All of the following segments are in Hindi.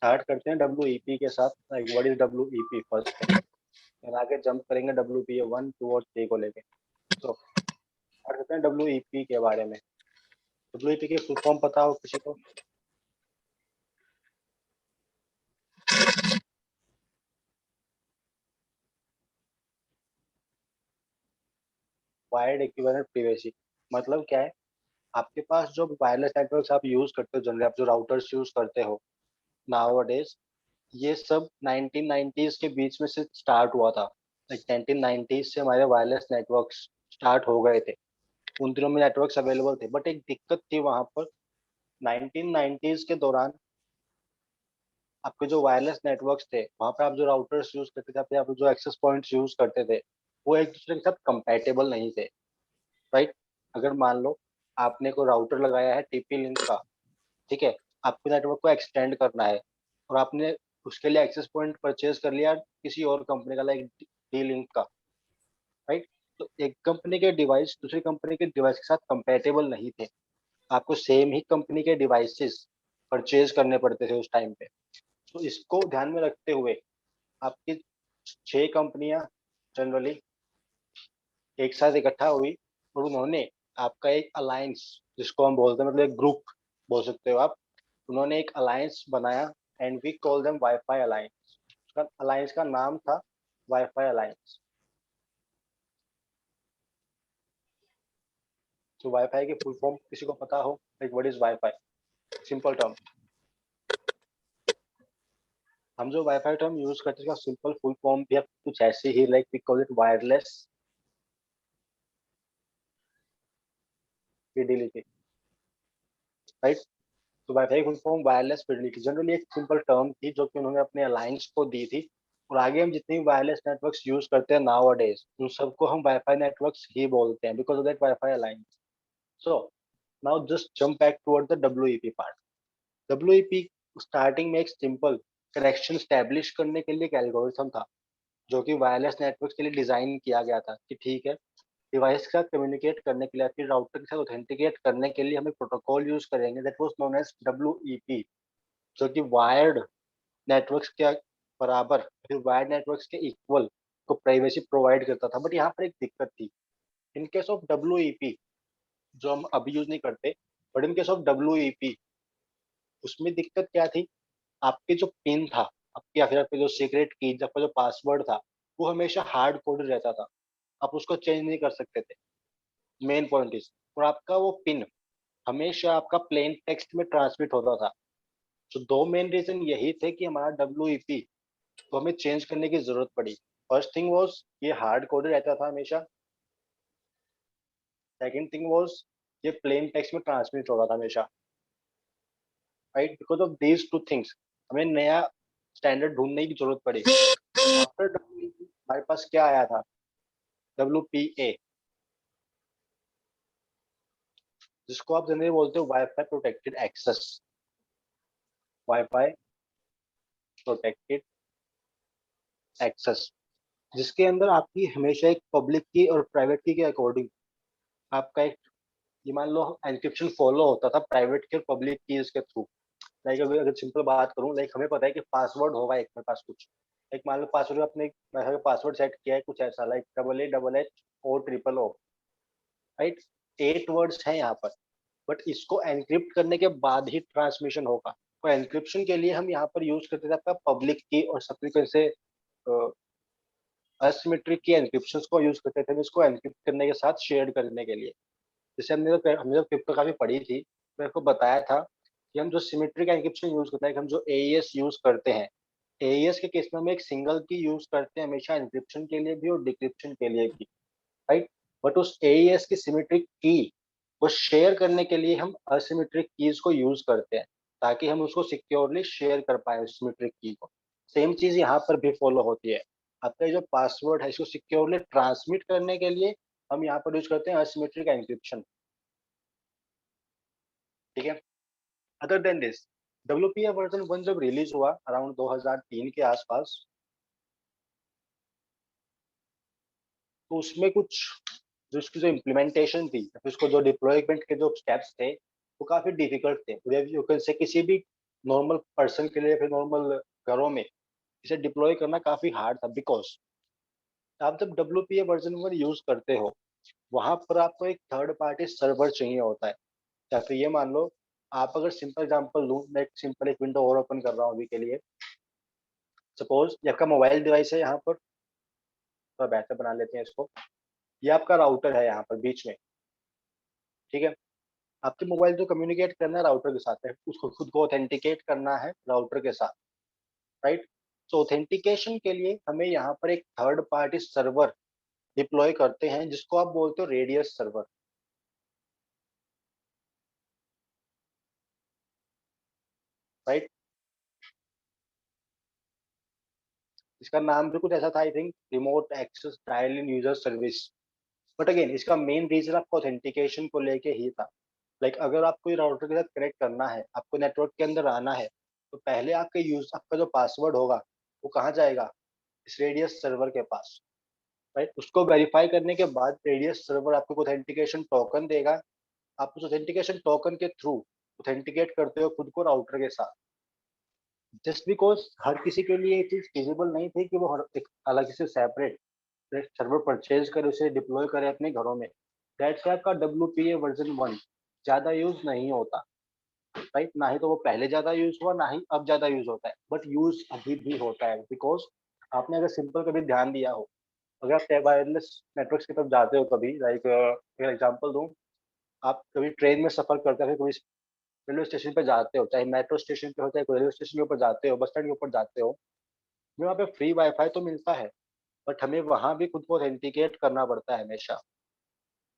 स्टार्ट करते हैं WEP के साथ। Like what is WEP first thing, फिर आगे जंप करेंगे WPA 1, 2 और 3 को लेके। तो स्टार्ट करते हैं WEP के बारे में। WEP की फुल फॉर्म पता हो किसी को? Wired equivalent privacy. मतलब क्या है, आपके पास जो वायरलेस नेटवर्क्स आप यूज करते हो, जनरली आप जो राउटर्स यूज करते हो नाउअडेज, ये सब 1990s के बीच में से स्टार्ट हुआ था। लाइक 1990s से हमारे वायरलेस नेटवर्क्स स्टार्ट हो गए थे। उन दिनों में नेटवर्क्स अवेलेबल थे, बट एक दिक्कत थी वहां पर। 1990s के दौरान आपके जो वायरलेस नेटवर्क्स थे, वहां पर आप जो राउटर्स यूज करते थे, आप जो एक्सेस पॉइंट्स यूज करते थे, वो एक दूसरे के साथ कंपैटिबल नहीं थे। राइट? अगर मान लो आपने कोई राउटर लगाया है TP लिंक का, ठीक है, आपको नेटवर्क को एक्सटेंड करना है, और आपने उसके लिए एक्सेस पॉइंट परचेज कर लिया किसी और कंपनी का, लाइक डी लिंक का। राइट? तो एक कंपनी के डिवाइस दूसरी कंपनी के डिवाइस के साथ कंपेटेबल नहीं थे। आपको सेम ही कंपनी के डिवाइसेस परचेज करने पड़ते थे उस टाइम पे। तो इसको ध्यान में रखते हुए आपकी 6 कंपनियां जनरली एक साथ इकट्ठा हुई, और उन्होंने आपका एक अलायंस, जिसको हम बोलते हैं, मतलब एक ग्रुप बोल सकते हो आप, उन्होंने एक अलायंस बनाया, and we call them WiFi alliance. उसका अलायंस का नाम था वाईफाई अलायंस। तो वाईफाई की फुल फॉर्म किसी को पता हो? Like what is WiFi, simple term. हम जो वाईफाई टर्म यूज करते हैं, सिंपल फुल फॉर्म भी कुछ ऐसे ही, like we call it wireless fidelity. Right? तो WiFi full form wireless fidelity generally एक सिंपल टर्म थी, जो कि उन्होंने अपने अलायंस को दी थी। और आगे हम जितनी वायरलेस नेटवर्क्स यूज करते हैं नाउ अडेज, उन सबको हम वाईफाई नेटवर्क्स ही बोलते हैं, because of that wifi alliance. So now just jump back toward the WEP part. WEP starting में एक सिंपल कनेक्शन स्टैब्लिश करने के लिए एक एल्गोरिथम था, जो कि वायरलेस नेटवर्क के लिए डिजाइन किया गया था। कि ठीक है, डिवाइस का कम्युनिकेट करने के लिए, फिर राउटर के साथ ऑथेंटिकेट करने के लिए हम एक प्रोटोकॉल यूज करेंगे, that was known as WEP, जो कि वायर्ड नेटवर्क्स के बराबर, फिर वायर्ड नेटवर्क्स के इक्वल को प्राइवेसी प्रोवाइड करता था। बट यहाँ पर एक दिक्कत थी। इन केस ऑफ WEP, जो हम अभी यूज नहीं करते, but in case of WEP, उसमें दिक्कत क्या थी? आपके जो पिन था, आपकी या फिर आपके जो सीक्रेट की, आपका जो पासवर्ड था, वो हमेशा हार्ड कोडेड रहता था। आप उसको चेंज नहीं कर सकते थे। मेन पॉइंट इज, और आपका वो पिन हमेशा आपका प्लेन टेक्स्ट में ट्रांसमिट होता था। तो दो मेन रीजन यही थे कि हमारा WEP को हमें चेंज करने की जरूरत पड़ी। फर्स्ट थिंग वाज ये हार्ड कोडेड रहता था हमेशा। सेकंड थिंग वाज ये प्लेन टेक्स्ट में ट्रांसमिट हो रहा था हमेशा। Right? Because of these two things हमें नया स्टैंडर्ड ढूंढने की जरूरत पड़ी। आफ्टर WEP हमारे पास क्या आया था? WPA, जिसको आप जनरली बोलते हो WiFi protected access. WiFi protected access, जिसके अंदर आपकी हमेशा एक पब्लिक की और प्राइवेट की के अकॉर्डिंग आपका एक, ये मान लो एंक्रिप्शन फॉलो होता था प्राइवेट के और पब्लिक कीज के थ्रू। लाइक अगर सिंपल बात करूं, लाइक हमें पता है कि पासवर्ड होगा एक मेरे पास कुछ, एक मान लो पासवर्ड, अपने पासवर्ड सेट किया है कुछ ऐसा, like AA HH0 right? 8 words हैं यहाँ पर, बट इसको एनक्रिप्ट करने के बाद ही ट्रांसमिशन होगा। तो एनक्रिप्शन के लिए हम यहाँ पर यूज करते थे आपका पब्लिक की और सबसे से असिमेट्रिक की एनक्रिप्शन को यूज करते थे, इसको एनक्रिप्ट करने के साथ शेयर करने के लिए। जैसे हमने जब क्रिप्टोग्राफी पढ़ी थी, मेरे को बताया था कि हम जो सिमेट्रिक एनक्रिप्शन यूज करते हैं, हम जो AES यूज करते हैं, AES के केस में हम एक सिंगल की यूज करते हैं हमेशा, एनक्रिप्शन के लिए भी और डिक्रिप्शन के लिए भी। राइट? बट उस AES की सिमेट्रिक की को शेयर करने के लिए हम असिमेट्रिक कीज को यूज करते हैं, ताकि हम उसको सिक्योरली शेयर कर पाए उस सिमेट्रिक की को। सेम चीज यहाँ पर भी फॉलो होती है। आपका जो पासवर्ड है, इसको सिक्योरली ट्रांसमिट करने के लिए हम यहाँ पर यूज करते हैं असिमेट्रिक एनक्रिप्शन। ठीक है? Other than this, WPA version 1 जब रिलीज हुआ अराउंड 2003 के आसपास, तो उसमें कुछ जो इसकी जो इम्प्लीमेंटेशन थी, उसको जो डिप्लॉयमेंट के जो स्टेप्स थे, वो काफी डिफिकल्ट थे। यू कैन से किसी भी नॉर्मल पर्सन के लिए, फिर नॉर्मल घरों में इसे डिप्लॉय करना काफी हार्ड था, बिकॉज आप जब WPA वर्जन 1 यूज करते हो, वहां पर आपको एक थर्ड पार्टी सर्वर चाहिए होता है। या फिर ये मान लो, आप अगर सिंपल एग्जांपल लूं, मैं एक सिंपल एक विंडो और ओपन कर रहा हूँ अभी के लिए। सपोज ये आपका मोबाइल डिवाइस है, यहाँ पर थोड़ा बेहतर बना लेते हैं इसको। ये आपका राउटर है यहाँ पर बीच में, ठीक है। आपके मोबाइल जो कम्युनिकेट करना है राउटर के साथ है, उसको खुद को ऑथेंटिकेट करना है राउटर के साथ, राइट। तो ऑथेंटिकेशन के लिए हमें यहाँ पर एक थर्ड पार्टी सर्वर डिप्लॉय करते हैं, जिसको आप बोलते हो रेडियस सर्वर, राइट। इसका नाम भी कुछ ऐसा था, I think remote access dial in user service. But again इसका मेन रीजन आपको ऑथेंटिकेशन को लेके ही था। लाइक अगर आपको ये राउटर के साथ कनेक्ट करना है, आपको नेटवर्क के अंदर आना है, तो पहले आपका जो पासवर्ड होगा वो कहाँ जाएगा, इस रेडियस सर्वर के पास, राइट। उसको वेरीफाई करने के बाद रेडियस सर्वर आपको ऑथेंटिकेशन टोकन देगा। आप उस ऑथेंटिकेशन टोकन के थ्रू ऑथेंटिकेट करते हो खुद को राउटर के साथ। जस्ट बिकॉज हर किसी के लिए ये चीज फिजिबल नहीं थी कि वो हर एक अलग से सेपरेट सर्वर परचेज करे, उसे डिप्लॉय करे अपने घरों में। दैट्स आपका WPA वर्जन 1 ज्यादा यूज नहीं होता, राइट। ना ही तो वो पहले ज्यादा यूज हुआ, ना ही अब ज्यादा यूज होता है, बट यूज अभी भी होता है। बिकॉज आपने अगर सिंपल कभी ध्यान दिया हो, अगर आप वायरलेस नेटवर्क की तरफ जाते हो कभी, लाइक एग्जाम्पल दूं, आप कभी ट्रेन में सफर करते हो, कभी रेलवे स्टेशन पे जाते हो, चाहे मेट्रो स्टेशन पे हो, चाहे रेलवे स्टेशन के ऊपर जाते हो, बस स्टैंड के ऊपर जाते हो, वहाँ पे फ्री वाईफाई तो मिलता है, बट हमें वहां भी खुद को ऑथेंटिकेट करना पड़ता है हमेशा,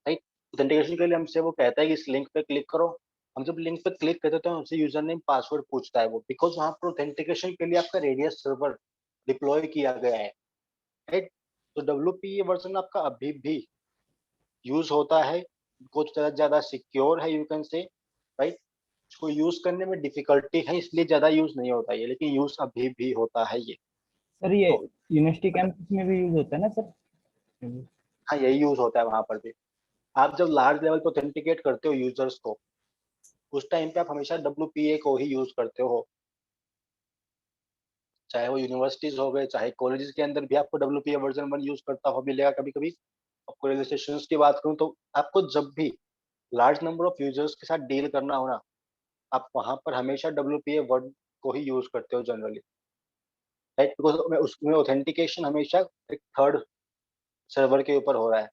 राइट। ऑथेंटिकेशन के लिए हमसे वो कहता है कि इस लिंक पे क्लिक करो। हम जब लिंक पे क्लिक करते हैं तो हमसे यूजर नेम पासवर्ड पूछता है वो, बिकॉज वहां पर ऑथेंटिकेशन के लिए आपका रेडियस सर्वर डिप्लॉय किया गया है, राइट। तो WPA वर्जन आपका अभी भी यूज होता है, कुछ ज्यादा सिक्योर है, यू कैन से, राइट। इसको यूज करने में डिफिकल्टी है, इसलिए ज्यादा यूज नहीं होता ये, लेकिन यूज अभी भी होता है ये। सर ये तो यूनिवर्सिटी अगर, कैंपस में भी यूज होता है ना सर? हाँ यही यूज होता है वहां पर भी। आप जब लार्ज लेवल पे ऑथेंटिकेट करते हो यूजर्स को, उस टाइम पे आप हमेशा WPA को ही यूज करते हो। चाहे वो यूनिवर्सिटीज हो गए, चाहे कॉलेजेस के अंदर भी आपको WPA वर्जन 1 यूज करता हो मिलेगा कभी कभी। आपको रेलवे स्टेशन की बात करूँ तो आपको जब भी लार्ज नंबर ऑफ यूजर्स के साथ डील करना हो ना, आप वहां पर हमेशा WPA वर्ड को ही यूज करते हो जनरली, राइट। बिकॉज उसमें ऑथेंटिकेशन हमेशा एक थर्ड सर्वर के ऊपर हो रहा है,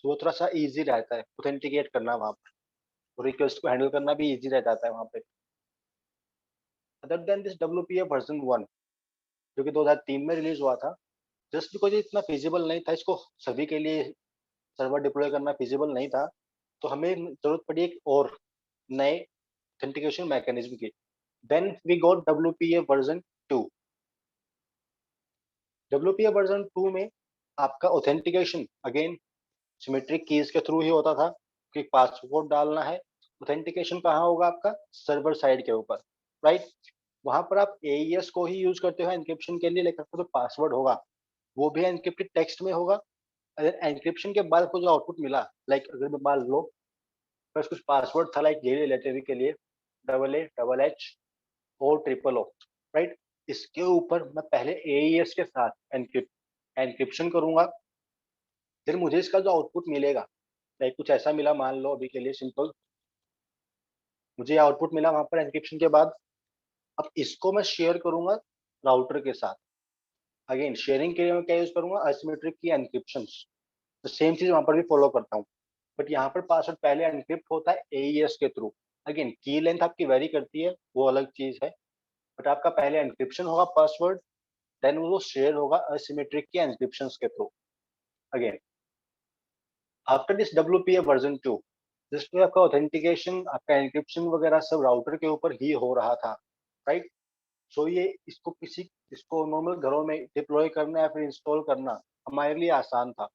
तो वो थोड़ा सा इजी रहता है ऑथेंटिकेट करना वहां पर, और रिक्वेस्ट को हैंडल करना भी इजी रह जाता है वहां पे। Other than this WPA version 1 जो कि 2003 में रिलीज हुआ था, जस्ट बिकॉज ये इतना फिजिबल नहीं था, इसको सभी के लिए सर्वर डिप्लॉय करना फिजिबल नहीं था, तो हमें जरूरत पड़ी एक और नए ऑथेंटिकेशन मैकेनिज्म की। Then we got WPA version 2। WPA version 2 में आपका ऑथेंटिकेशन अगेन सिमेट्रिक कीज के थ्रू ही होता था, कि पासवर्ड डालना है। ऑथेंटिकेशन कहाँ होगा आपका, सर्वर साइड के ऊपर, राइट। वहां पर आप AES को ही यूज करते हो एनक्रिप्शन के लिए, लेकिन आपका जो पासवर्ड होगा वो भी एनक्रिप्टेड टेक्स्ट में होगा। अगर एनक्रिप्शन के बाद आपको जो आउटपुट मिला, लाइक अगर मैं मान लो बस कुछ पासवर्ड था, लाइक ये ले लेते हैं के लिए, AA, HHO, OOO, राइट। इसके ऊपर मैं पहले AES के साथ एनक्रिप्शन करूंगा, फिर मुझे इसका जो आउटपुट मिलेगा, लाइक कुछ ऐसा मिला, मान लो अभी के लिए सिंपल, मुझे आउटपुट मिला वहां पर एनक्रिप्शन के बाद। अब इसको मैं शेयर करूंगा राउटर के साथ। अगेन शेयरिंग के लिए मैं क्या यूज करूंगा, असिमेट्रिक की एनक्रिप्शन। तो सेम चीज वहां पर भी फॉलो करता हूँ, बट यहाँ पर पासवर्ड पहले एनक्रिप्ट होता है AES के थ्रू। अगेन की लेंथ आपकी वेरी करती है, वो अलग चीज है, बट आपका पहले एनक्रिप्शन होगा पासवर्ड, देन वो शेयर होगा असिमेट्रिक की एनक्रिप्शन के through. Again after this WPA version 2, जिसमें आपका ऑथेंटिकेशन, आपका एनक्रिप्शन वगैरह सब राउटर के ऊपर ही हो रहा था, राइट। सो ये इसको नॉर्मल घरों में डिप्लॉय करना या फिर इंस्टॉल करना हमारे लिए आसान था,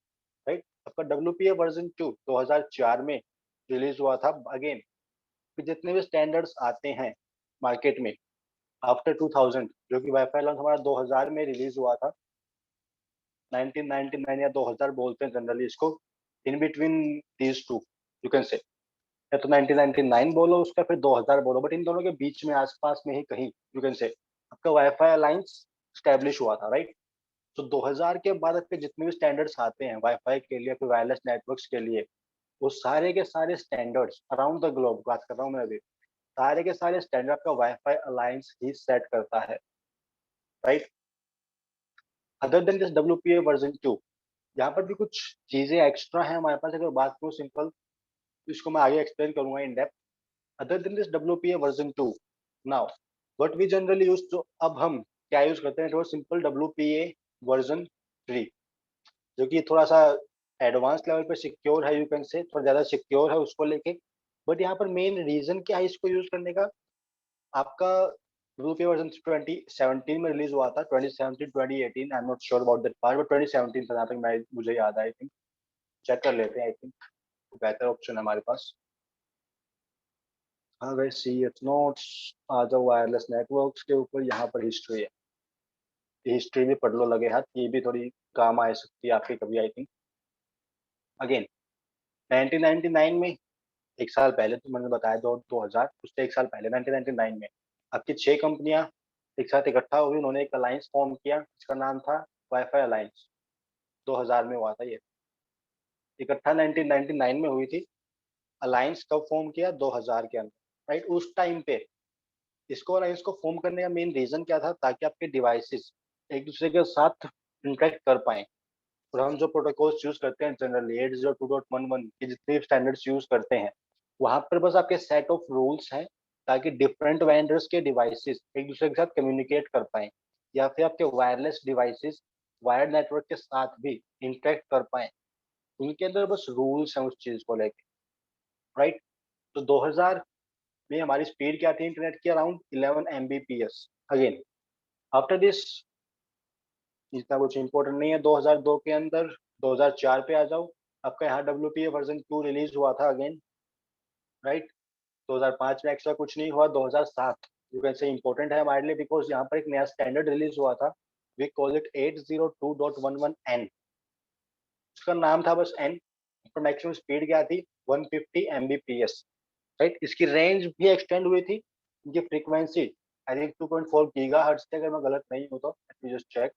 राइट। आपका WPA वर्जन 2 2004 में रिलीज हुआ था। अगेन जितने भी स्टैंडर्ड्स आते हैं मार्केट में आफ्टर 2000, जो कि वाईफाई लॉन्च हमारा 2000 में रिलीज हुआ था, 1999 या 2000 बोलते हैं जनरली इसको, in between these two, you can say. या तो 1999 बोलो उसका, फिर 2000 बोलो, बट इन दोनों के बीच में आसपास में ही कहीं यू कैन से आपका वाईफाई अलायंस स्टैब्लिश हुआ था, राइट। तो 2000 के बाद आपके जितने भी स्टैंडर्ड्स आते हैं वाईफाई के लिए, फिर वायरलेस नेटवर्क्स के लिए, वो सारे के सारे स्टैंडर्ड्स अराउंड द ग्लोब बात कर रहा हूँ मैं अभी, सारे के सारे स्टैंडर्ड आपका वाईफाई अलायंस ही सेट करता है, right. Other than this WPA version 2, यहाँ पर भी कुछ चीजें एक्स्ट्रा हैं हमारे पास, अगर बात करूँ सिंपल, इसको मैं आगे एक्सप्लेन करूंगा in depth. Other than this WPA version 2, now what we generally use, तो अब हम क्या यूज करते हैं, थोड़ा सिंपल WPA वर्जन 3, जो कि थोड़ा सा एडवांस लेवल पे सिक्योर है, यू कैन से थोड़ा ज्यादा सिक्योर है उसको लेके। बट यहाँ पर मेन रीजन क्या है इसको यूज करने का, आपका WPA वर्जन 2017 में रिलीज हुआ था, 2017 2018, आई am not sure about that part, but 2017 था जहाँ तक मैं मुझे याद है, आई थिंक चेक कर लेते हैं, आई थिंक बेहतर ऑप्शन है हमारे पास। हाँ वैसे सी इट्स नोट्स, आ जाओ वायरलेस नेटवर्क्स के ऊपर, यहाँ पर हिस्ट्री है, हिस्ट्री भी पढ़ लो लगे हाथ, ये भी थोड़ी काम आ सकती है आपके कभी, आई थिंक। अगेन 1999 में, एक साल पहले, तो मैंने बताया 2000, उससे एक साल पहले 1999 में आपकी 6 कंपनियां एक साथ इकट्ठा हुई, उन्होंने एक अलायंस फॉर्म किया, इसका नाम था वाईफाई अलायंस। 2000 में हुआ था ये, इकट्ठा 1999 में हुई थी। अलायंस कब फॉर्म किया, 2000 के अंदर, राइट। उस टाइम पे इसको अलायंस को फॉर्म करने का मेन रीजन क्या था, ताकि आपके डिवाइसेस एक दूसरे के साथ इंटरेक्ट कर पाए। और हम जो प्रोटोकॉल्स यूज करते हैं जनरली 802.11 के जितने भी स्टैंडर्ड्स यूज करते हैं, वहां पर बस आपके सेट ऑफ रूल्स हैं, ताकि डिफरेंट वेंडर्स के डिवाइसेस एक दूसरे के साथ कम्युनिकेट कर पाए, या फिर आपके वायरलेस डिवाइसेस वायर्ड नेटवर्क के साथ भी इंटरेक्ट कर पाए। उनके अंदर बस रूल्स हैं उस चीज को लेके, राइट। तो 2000 में हमारी स्पीड क्या थी इंटरनेट की, around 11 Mbps। Again after this इतना कुछ इंपॉर्टेंट नहीं है। 2002 के अंदर 2004 पे आ जाओ, आपका यहाँ WPA वर्जन 2 रिलीज हुआ था अगेन, राइट। 2005 में एक्स्ट्रा कुछ नहीं हुआ। 2007 यू कैन से इम्पोर्टेंट है हमारे लिए, बिकॉज यहाँ पर एक नया स्टैंडर्ड रिलीज हुआ था, वी कॉल इट 802.11n। उसका नाम था बस n, पर मैक्सिमम स्पीड क्या थी, 150 Mbps, राइट। इसकी रेंज भी एक्सटेंड हुई थी, इनकी फ्रीक्वेंसी आई थिंक 2.4 गीगाहर्ट्ज थी, अगर मैं गलत नहीं हूँ तो let me just check.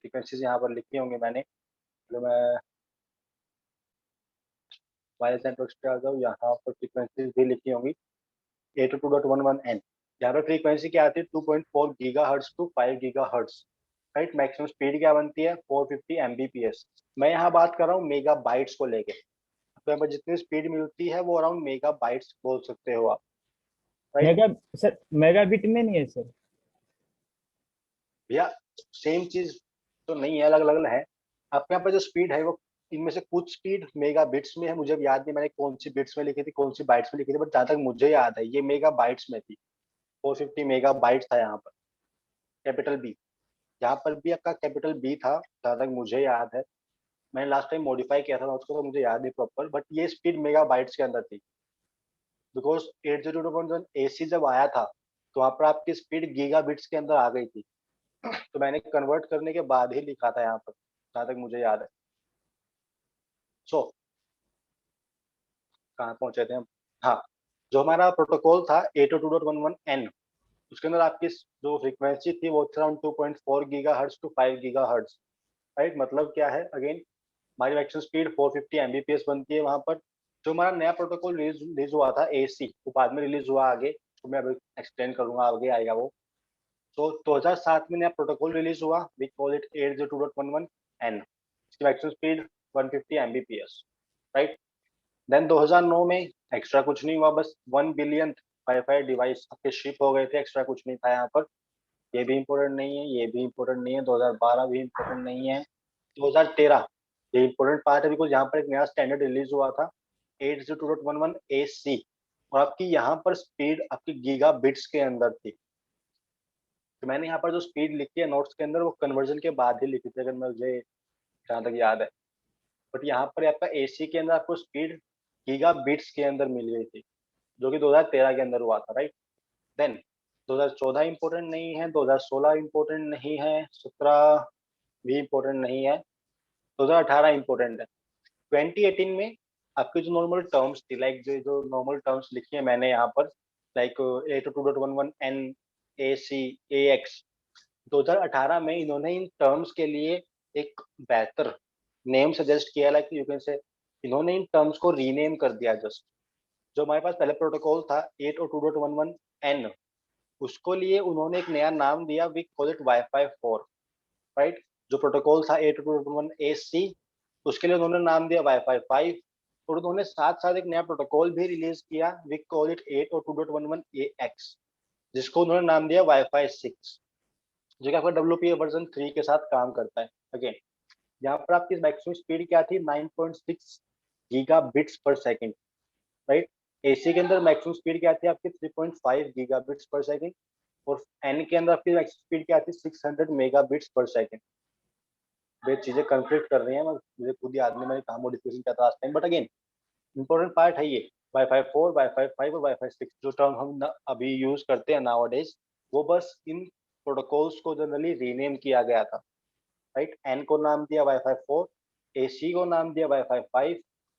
Frequencies यहाँ पर लिखी होंगी मैंने, तो मैं वायरलेस नेटवर्क्स पे आ जाऊँ, यहाँ पर फ्रीक्वेंसीज भी लिखी होंगी 802.11n। यहाँ पर फ्रीक्वेंसी क्या आती है, 2.4 gigahertz to 5 gigahertz, right. Maximum speed क्या बनती है, 450 Mbps। मैं यहाँ बात कर रहा हूँ मेगा बाइट्स को लेके, तो यहाँ पर जितनी स्पीड मिलती है वो अराउंड मेगा बाइट्स बोल सकते हो आप, राइट। मेगा सर, मेगाबिट में नहीं है सर? भैया सेम चीज तो नहीं है, अलग अलग है। आपके यहाँ पर जो स्पीड है वो, इनमें से कुछ स्पीड मेगा बिट्स में है, मुझे अब याद नहीं मैंने कौन सी बिट्स में लिखी थी कौन सी बाइट्स में लिखी थी, बट जहाँ तक मुझे याद है ये मेगा बाइट्स में थी। 450 मेगा बाइट्स था यहाँ पर, कैपिटल बी। यहाँ पर भी आपका कैपिटल बी था जहाँ तक मुझे याद है, मैंने लास्ट टाइम मॉडिफाई किया था उसको, तो मुझे याद नहीं प्रॉपर, बट ये स्पीड मेगा बाइट्स के अंदर थी। बिकॉज 802.1 AC जब आया था, तो वहाँ पर आपकी स्पीड गीगा बिट्स के अंदर आ गई थी, तो मैंने कन्वर्ट करने के बाद ही लिखा था यहाँ पर, जहाँ तक मुझे याद है। सो कहाँ पहुंचे थे हम, हाँ। जो हमारा प्रोटोकॉल था 802.11n, उसके अंदर आपकी जो फ्रीक्वेंसी थी वो around 2.4 gigahertz to 5 gigahertz, right. मतलब क्या है, अगेन हमारी मैक्सिमम स्पीड 450 Mbps बनती है वहां पर। जो हमारा नया प्रोटोकॉल रिलीज हुआ था AC, वो बाद में रिलीज हुआ आगे, तो मैं अभी एक्सप्लेन करूंगा, आगे आएगा वो। तो 2007 में नया प्रोटोकॉल रिलीज हुआ, वी कॉल इट 802.11n। इसकी maximum speed 150 Mbps, right. Then 2009 में एक्स्ट्रा कुछ नहीं हुआ, बस 1 बिलियन वाईफाई डिवाइस आपके शिप हो गए थे, एक्स्ट्रा कुछ नहीं था यहाँ पर। ये भी इम्पोर्टेंट नहीं है, ये भी इम्पोर्टेंट नहीं है। 2012 भी इम्पोर्टेंट नहीं है। 2013 ये इम्पोर्टेंट पार्ट है, बिकॉज यहाँ पर एक नया स्टैंडर्ड रिलीज हुआ था 802.11AC, और आपकी यहाँ पर स्पीड आपकी गीगा बिट्स के अंदर थी। तो मैंने यहाँ पर जो स्पीड लिखी है नोट्स के अंदर, वो कन्वर्जन के बाद ही लिखी थी, अगर मुझे जहाँ तक याद है। बट यहाँ पर आपका AC के अंदर आपको स्पीड गीगा बिट्स के अंदर मिल गई थी, जो कि 2013 के अंदर हुआ था, राइट। देन 2014 इम्पोर्टेंट नहीं है, 2016 इम्पोर्टेंट नहीं है, 17 भी इम्पोर्टेंट नहीं है, 2018 इम्पोर्टेंट है। 2018 में आपकी जो नॉर्मल टर्म्स थी, लाइक जो नॉर्मल टर्म्स लिखी है मैंने यहाँ पर, लाइक 802.11n ए सी ए एक्स, 2018 में इन्होंने इन टर्म्स के लिए एक बेहतर नेम सजेस्ट किया, लाइक यू कैन से इन्होंने इन टर्म्स को रीनेम कर दिया। जस्ट जो हमारे पास पहले प्रोटोकॉल था 802.11n, उसको लिए उन्होंने एक नया नाम दिया, we call it WiFi 4, right. जो प्रोटोकॉल था 802.11ac, उसके लिए उन्होंने नाम दिया वाईफाई 5, और उन्होंने साथ साथ एक नया प्रोटोकॉल भी रिलीज किया, वी कॉल इट 802.11ax, जिसको उन्होंने नाम दिया वाईफाई 6, जो कि आपका WPA वर्जन 3 के साथ काम करता है। अगेन यहाँ पर आपकी मैक्सिमम स्पीड क्या थी, 9.6 गीगा बिट्स पर सेकेंड, राइट। एसी के अंदर मैक्सिमम स्पीड क्या थी आपकी, 3.5 गीगा बिट्स पर सेकेंड, और एन के अंदर आपकी मैक्सिमम स्पीड क्या थी, 600 मेगा बिट्स पर सेकेंड। ये चीजें कंफ्लिक्ट कर रही हैं, मुझे खुद याद नहीं मैंने कहा मॉडिफिकेशन क्या था last time, but again important part है ये वाईफाई 4, वाईफाई 5 और वाईफाई 6, जो टर्म हम अभी यूज करते हैं नाउअडेज, वो बस इन प्रोटोकॉल्स को जनरली रीनेम किया गया था, राइट। एन को नाम दिया वाईफाई 4, एसी को नाम दिया वाईफाई 5,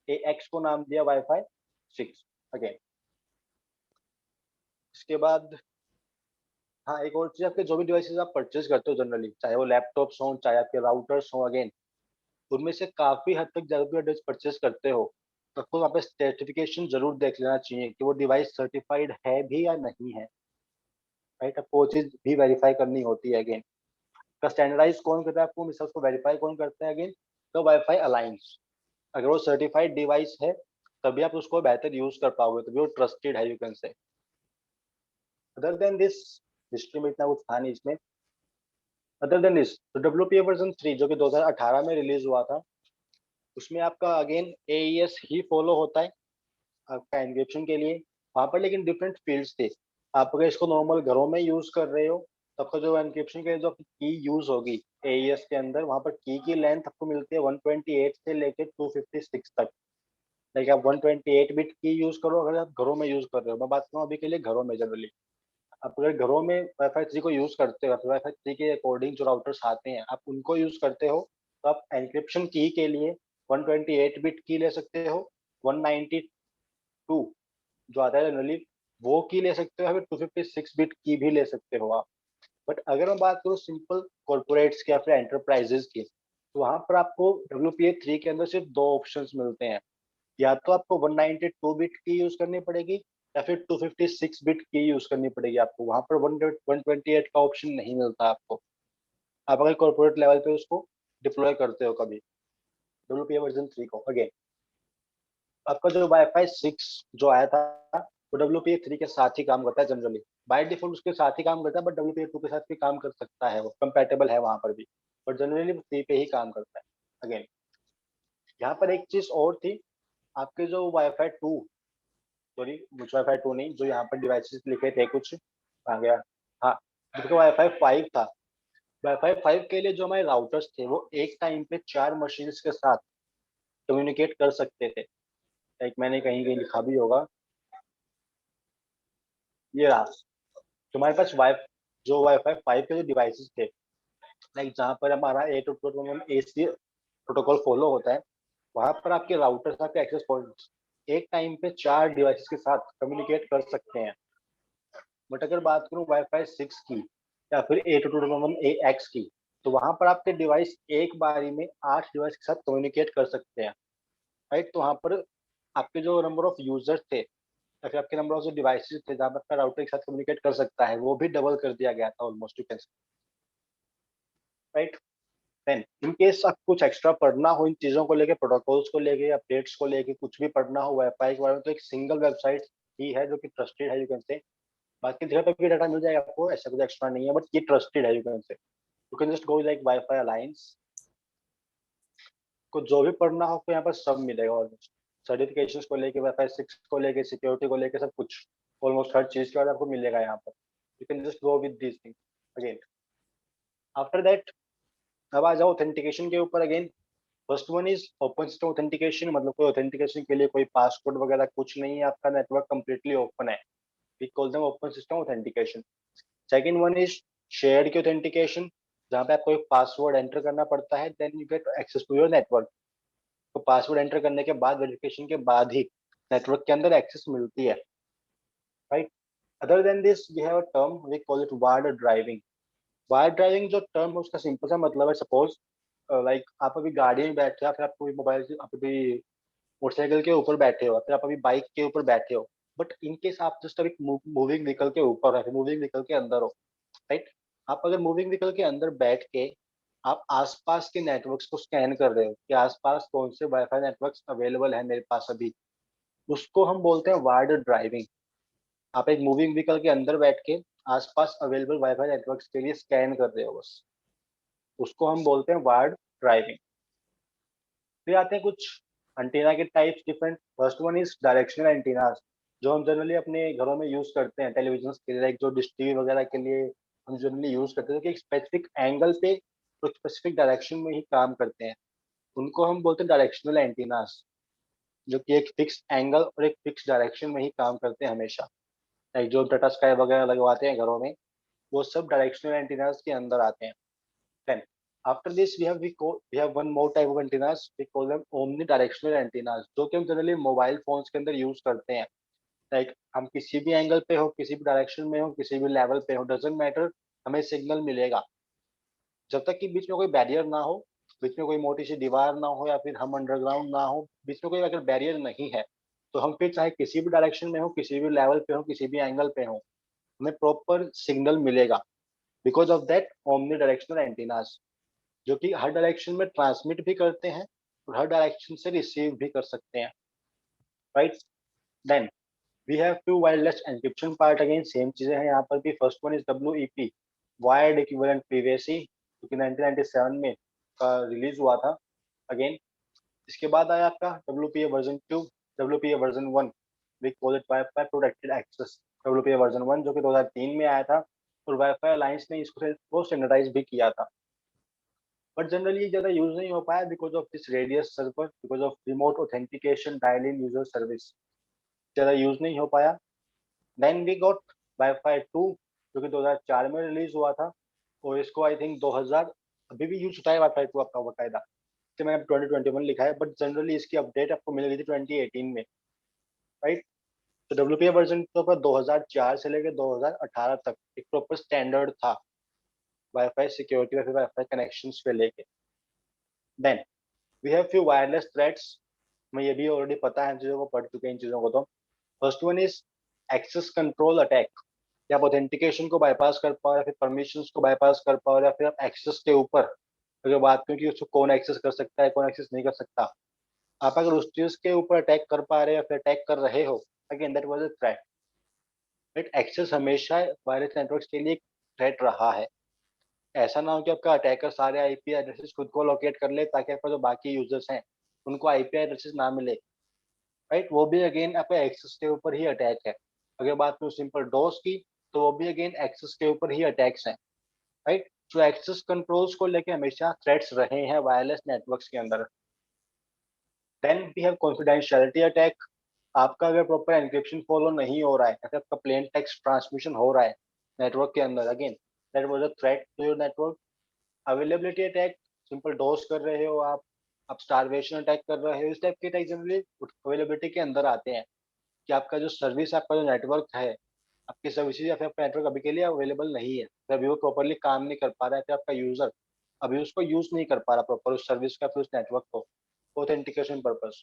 एक्स को नाम दिया वाईफाई 6। अगेन इसके बाद हाँ, एक और चीज, आपके जो भी डिवाइसेस आप परचेज करते हो जनरली, चाहे वो लैपटॉप्स हो, चाहे आपके राउटर्स हो, अगेन उनमें से काफी हद तक जब भी डिवाइस परचेज करते हो, तो आपको वहाँ पे सर्टिफिकेशन जरूर देख लेना चाहिए कि वो डिवाइस सर्टिफाइड है भी या नहीं है, राइट। आपको वो चीज भी वेरीफाई करनी होती है। अगेन का स्टैंडर्डाइज कौन करता है, आपको मिसाल उसको वेरीफाई कौन करता है, अगेन तो वाईफाई अलायंस। अगर वो सर्टिफाइड डिवाइस है तभी आप उसको बेहतर यूज कर पाओगे, तभी वो ट्रस्टेड है, you can say. Other than this, history में इतना कुछ था नहीं इसमें। अदर देन दिस, तो WPA वर्जन 3 जो कि 2018 में रिलीज हुआ था, उसमें आपका अगेन AES ही फॉलो होता है आपका एन्क्रिप्शन के लिए। वहाँ पर लेकिन डिफरेंट फील्ड्स थे। आप अगर इसको नॉर्मल घरों में यूज कर रहे हो, तो आपका जो एन्क्रिप्शन के लिए जो की यूज होगी AES के अंदर, वहाँ पर की लेंथ आपको मिलती है 128 से लेके 256 तक। लाइक आप 128 बिट की यूज करो अगर आप घरों में यूज कर रहे हो, मैं बात करूँ अभी के लिए घरों में जनरली। आप अगर घरों में वाईफाई 3 को यूज करते हो, वाईफाई 3 के अकॉर्डिंग जो राउटर्स आते हैं आप उनको यूज करते हो, तो आप एन्क्रिप्शन की के लिए 128 बिट की ले सकते हो, 192 जो आता है जनरली वो की ले सकते हो, या फिर 256 बिट की भी ले सकते हो आप। बट अगर मैं बात करूँ सिंपल कॉर्पोरेट्स की या फिर एंटरप्राइजेस की, तो वहां पर आपको WPA 3 के अंदर सिर्फ दो ऑप्शंस मिलते हैं, या तो आपको 192 बिट की यूज करनी पड़ेगी, या फिर 256 बिट की यूज करनी पड़ेगी आपको। वहां पर 128 का ऑप्शन नहीं मिलता आपको, आप अगर कॉर्पोरेट लेवल पे उसको डिप्लॉय करते हो कभी WPA वर्जन 3 को। अगेन आपका जो वाईफाई 6 जो आया था, वो WPA 3 के साथ ही काम करता है जनरली, बाय डिफॉल्ट उसके साथ ही काम करता है, बट WPA 2 के साथ भी काम कर सकता है, वो कंपेटेबल है वहां पर भी, बट जनरली 3 पे ही काम करता है। अगेन यहाँ पर एक चीज और थी, आपके जो वाईफाई 2, सॉरी कुछ वाईफाई 2 नहीं, जो यहाँ पर डिवाइसेस लिखे थे कुछ आ गया, हाँ, जिसका वाईफाई 5 था। वाईफाई 5 के लिए जो हमारे राउटर्स थे वो एक टाइम पे 4 मशीन्स के साथ कम्युनिकेट कर सकते थे। लाइक मैंने कहीं कहीं लिखा भी होगा, ये रहा तुम्हारे पास जो वाईफाई 5 के जो डिवाइसेस थे, लाइक जहाँ पर हमारा 802.11ac प्रोटोकॉल फॉलो होता है, वहां पर आपके राउटर्स, आपके एक्सेस पॉइंट्स एक टाइम पे 4 डिवाइसेस के साथ कम्युनिकेट कर सकते हैं। बट अगर बात करूँ वाईफाई 6 की या फिर 802.11ax की, तो वहां पर आपके डिवाइस एक बारी में 8 डिवाइस के साथ कम्युनिकेट कर सकते हैं, राइट। तो वहां पर आपके जो नंबर ऑफ यूजर्स थे या फिर आपके नंबर ऑफ जो डिवाइसेस थे जहाँ पर आपका राउटर एक साथ कम्युनिकेट कर सकता है, वो भी डबल कर दिया गया था almost, you can, right. Then in case आप कुछ एक्स्ट्रा पढ़ना हो इन चीजों को लेके, प्रोटोकॉल्स को लेके, अपडेट्स को लेके, कुछ भी पढ़ना हो वाईफाई के बारे में, तो एक सिंगल वेबसाइट ही है जो कि ट्रस्टेड है, यू कैन से। बाकी जगह पे भी डाटा मिल जाएगा आपको, ऐसा कुछ एक्स्ट्रा नहीं है, बट ये ट्रस्टेड है, you can say. You can just go like wifi alliance, को जो भी पढ़ना हो आपको यहाँ पर सब मिलेगा ऑलमोस्ट, सर्टिफिकेशंस को लेके, वाईफाई 6 को लेके, सिक्योरिटी को लेके, सब कुछ ऑलमोस्ट हर चीज के बाद आपको मिलेगा यहाँ पर। You can just go with this thing. Again after that अब आ जाओ ऑथेंटिकेशन के ऊपर। Again first one is open system authentication, मतलब कोई ऑथेंटिकेशन के लिए कोई पासवर्ड वगैरह कुछ नहीं है, आपका नेटवर्क कंप्लीटली ओपन है, we call them open system authentication. Second one is shared key authentication, जहाँ पे आपको एक पासवर्ड एंटर करना पड़ता है, then you get access to your network. तो पासवर्ड एंटर करने के बाद, वेरिफिकेशन के बाद ही नेटवर्क के अंदर एक्सेस मिलती है, right. Other than this we have a term we call it wired driving. Wired driving जो टर्म है उसका सिंपल सा मतलब है, सपोज लाइक आप अभी गाड़ी में बैठे हो, फिर आप कोई मोबाइल से, आप अभी मोटरसाइकिल के ऊपर बैठे हो, फिर आप अभी बाइक के ऊपर बैठे हो, बट इन केस आप जस्ट अभी मूविंग व्हीकल के ऊपर है, मूविंग व्हीकल के अंदर हो, राइट। आप अगर मूविंग व्हीकल के अंदर बैठ के आप आसपास के नेटवर्क्स को स्कैन कर रहे हो कि आसपास कौन से वाईफाई नेटवर्क्स अवेलेबल है मेरे पास अभी, उसको हम बोलते हैं वायर्ड ड्राइविंग। आप एक मूविंग व्हीकल के अंदर बैठ के आसपास अवेलेबल वाईफाई नेटवर्क्स के लिए स्कैन कर रहे हो बस, उसको हम बोलते हैं वायर्ड ड्राइविंग। फिर आते हैं कुछ एंटीना के types different. First one is directional antennas, जो हम जनरली अपने घरों में यूज करते हैं टेलीविजन के लिए, लाइक जो डिश टीवी वगैरह के लिए हम जनरली यूज करते हैं, कि एक स्पेसिफिक एंगल पे और स्पेसिफिक डायरेक्शन में ही काम करते हैं, उनको हम बोलते हैं डायरेक्शनल एंटीनास, जो कि एक फिक्स एंगल और एक फिक्स डायरेक्शन में ही काम करते हैं हमेशा। लाइक जो टाटा स्काई वगैरह लगवाते हैं घरों में, वो सब डायरेक्शनल एंटीनास के अंदर आते हैं। Then after this we have one more type of antennas, we call them omnidirectional antennas, जो कि हम जनरली मोबाइल फोन्स के अंदर यूज करते हैं। लाइक हम किसी भी एंगल पे हो, किसी भी डायरेक्शन में हो, किसी भी लेवल पे हो, डजेंट मैटर, हमें सिग्नल मिलेगा। जब तक कि बीच में कोई बैरियर ना हो, बीच में कोई मोटी सी दीवार ना हो, या फिर हम अंडरग्राउंड ना हो, बीच में कोई अगर बैरियर नहीं है, तो हम फिर चाहे किसी भी डायरेक्शन में हो, किसी भी लेवल पे हो, किसी भी एंगल पे हो, हमें प्रॉपर सिग्नल मिलेगा, because of that omni directional antennas, जो कि हर डायरेक्शन में ट्रांसमिट भी करते हैं और हर डायरेक्शन से रिसीव भी कर सकते हैं, right. Then we have to wireless encryption part, again same चीजें हैं यहाँ पर भी। First one is WEP, wired equivalent privacy, जो कि 1997 में का रिलीज हुआ था अगेन। इसके बाद आया आपका WPA version 2, WPA version 1, we call it WiFi protected access. WPA version 1 जो कि 2003 में आया था, और वाईफाई अलायंस ने इसको स्टैंडर्डाइज भी किया था, बट जनरली ज़्यादा यूज नहीं हो पाया because of this radius server, because of remote authentication dial in user service, ज़्यादा यूज नहीं हो पाया। देन वी गॉट वाईफाई 2, जो कि 2004 में रिलीज हुआ था, और इसको आई थिंक 2000 अभी भी यूज होता है वाईफाई 2 आपका बकायदा, तो मैंने 2021 लिखा है, बट जनरली इसकी अपडेट आपको मिल गई थी 2018 में, राइट। तो WPA वर्जन तो आपका 2004 से लेकर 2018 तक एक प्रॉपर स्टैंडर्ड था वाईफाई सिक्योरिटी या फिर वाईफाई कनेक्शंस पे लेके। Then we have few wireless threats, हमें ये भी ऑलरेडी पता है, इन चीज़ों को पढ़ चुके हैं इन चीज़ों को। तो first one is access control attack, कि आप ऑथेंटिकेशन को बाईपास कर पाओ, या फिर परमिशंस को बाईपास कर पाओ, या फिर आप एक्सेस के ऊपर अगर बात करें कि उसको कौन एक्सेस कर सकता है, कौन एक्सेस नहीं कर सकता, आप अगर उस चीज़ के ऊपर अटैक कर पा रहे हो या फिर अटैक कर रहे हो, again that was a threat, right. Access हमेशा वायरलेस नेटवर्क्स के लिए थ्रेट रहा है। ऐसा ना हो कि आपका अटैकर सारे आईपी एड्रेसेस खुद को लोकेट कर ले, ताकि आपका जो बाकी यूजर्स हैं उनको आईपी एड्रेसेस ना मिले, राइट। वो भी अगेन आपका एक्सेस के ऊपर ही अटैक है। अगर बात करूँ सिंपल डोस की, तो वो भी अगेन एक्सेस के ऊपर ही अटैक्स हैं, राइट। जो एक्सेस कंट्रोल्स को लेके हमेशा थ्रेट्स रहे हैं वायरलेस नेटवर्क्स के अंदर। Then we have confidentiality attack, आपका अगर प्रॉपर एन्क्रिप्शन फॉलो नहीं हो रहा है, अगर आपका प्लेन टेक्स्ट ट्रांसमिशन हो रहा है नेटवर्क के अंदर, again that was a threat to your network. Availability attack, simple DoS कर रहे हो आप स्टारवेशन अटैक कर रहे हो, इस टाइप के अटैक जनरली अवेलेबिलिटी के अंदर आते हैं, कि आपका जो सर्विस, आपका जो नेटवर्क है, आपकी सर्विसेज या फिर आपका नेटवर्क अभी के लिए अवेलेबल नहीं है, तो अभी वो प्रॉपरली काम नहीं कर पा रहा है, फिर आपका यूजर अभी उसको यूज नहीं कर पा रहा प्रॉपर उस सर्विस का, फिर उस नेटवर्क को authentication purpose.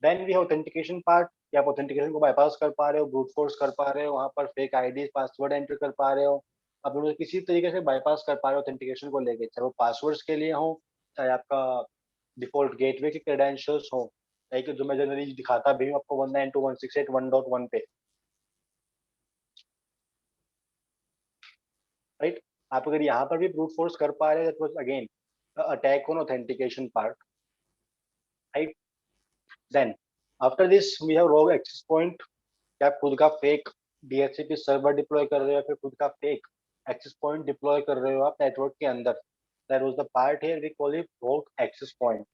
Then we authentication part, कि आप ऑथेंटिकेशन को बाईपास कर पा रहे हो, ब्रूट फोर्स कर पा रहे हो, वहाँ पर फेक आईडी पासवर्ड एंटर कर पा रहे हो, आप उनको किसी तरीके से बाईपास कर पा रहे हो ऑथेंटिकेशन को लेके, चाहे वो पासवर्ड्स के लिए हो, चाहे आपका डिफॉल्ट गेटवे के क्रेडेंशियल्स हो, लाइक जो मैं जनरली दिखाता भी हूँ आपको 192.168.1.1 पे, राइट। आप अगर यहाँ पर भी ब्रूट फोर्स कर पा रहे हैं, that was again attack on authentication part, right. Then after this we have rogue access point, कि आप खुद का फेक DHCP सर्वर डिप्लॉय कर रहे हो, या फिर खुद का फेक एक्सेस पॉइंट डिप्लॉय कर रहे हो आप नेटवर्क के अंदर, that was the part here we call it rogue access point.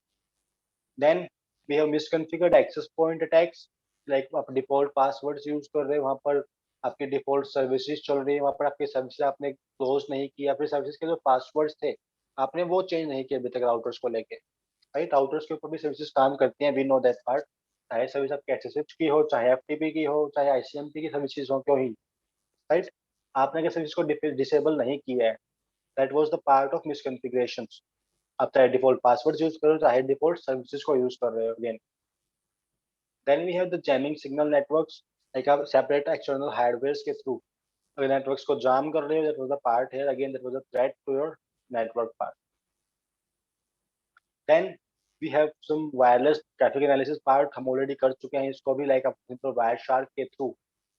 Then we have misconfigured access point attacks, like आप डिफॉल्ट पासवर्ड्स यूज कर रहे हो, वहाँ पर आपकी डिफॉल्ट सर्विसेज चल रही है, वहाँ पर आपकी सर्विस आपने क्लोज नहीं किया, फिर सर्विसेज के जो पासवर्ड्स थे आपने वो चेंज नहीं किए अभी तक राउटर्स को लेके, राइट। राउटर्स के ऊपर भी सर्विसेज काम करती हैं, वी नो दैट पार्ट। चाहे सर्विस आपके एसएसएच की हो, चाहे एफटीपी की हो, चाहे आईसीएमपी की सर्विसेज हो, क्यों ही, राइट। आपने अगर सर्विस को डिसेबल नहीं किया है, that was the part of misconfiguration. आप चाहे डिफॉल्ट पासवर्ड यूज करो, चाहे डिफॉल्ट सर्विसेज को यूज कर रहे हो again. Then we have the jamming signal networks, like आप सेपरेट एक्सटर्नल हार्डवेयर के थ्रू अगर नेटवर्क्स को जाम कर रहे हो, that was the part here again, that was a threat to your network part. Then we have some wireless traffic analysis part, हम ऑलरेडी कर चुके हैं इसको भी, लाइक आप सिंपल वायर शार्क के थ्रू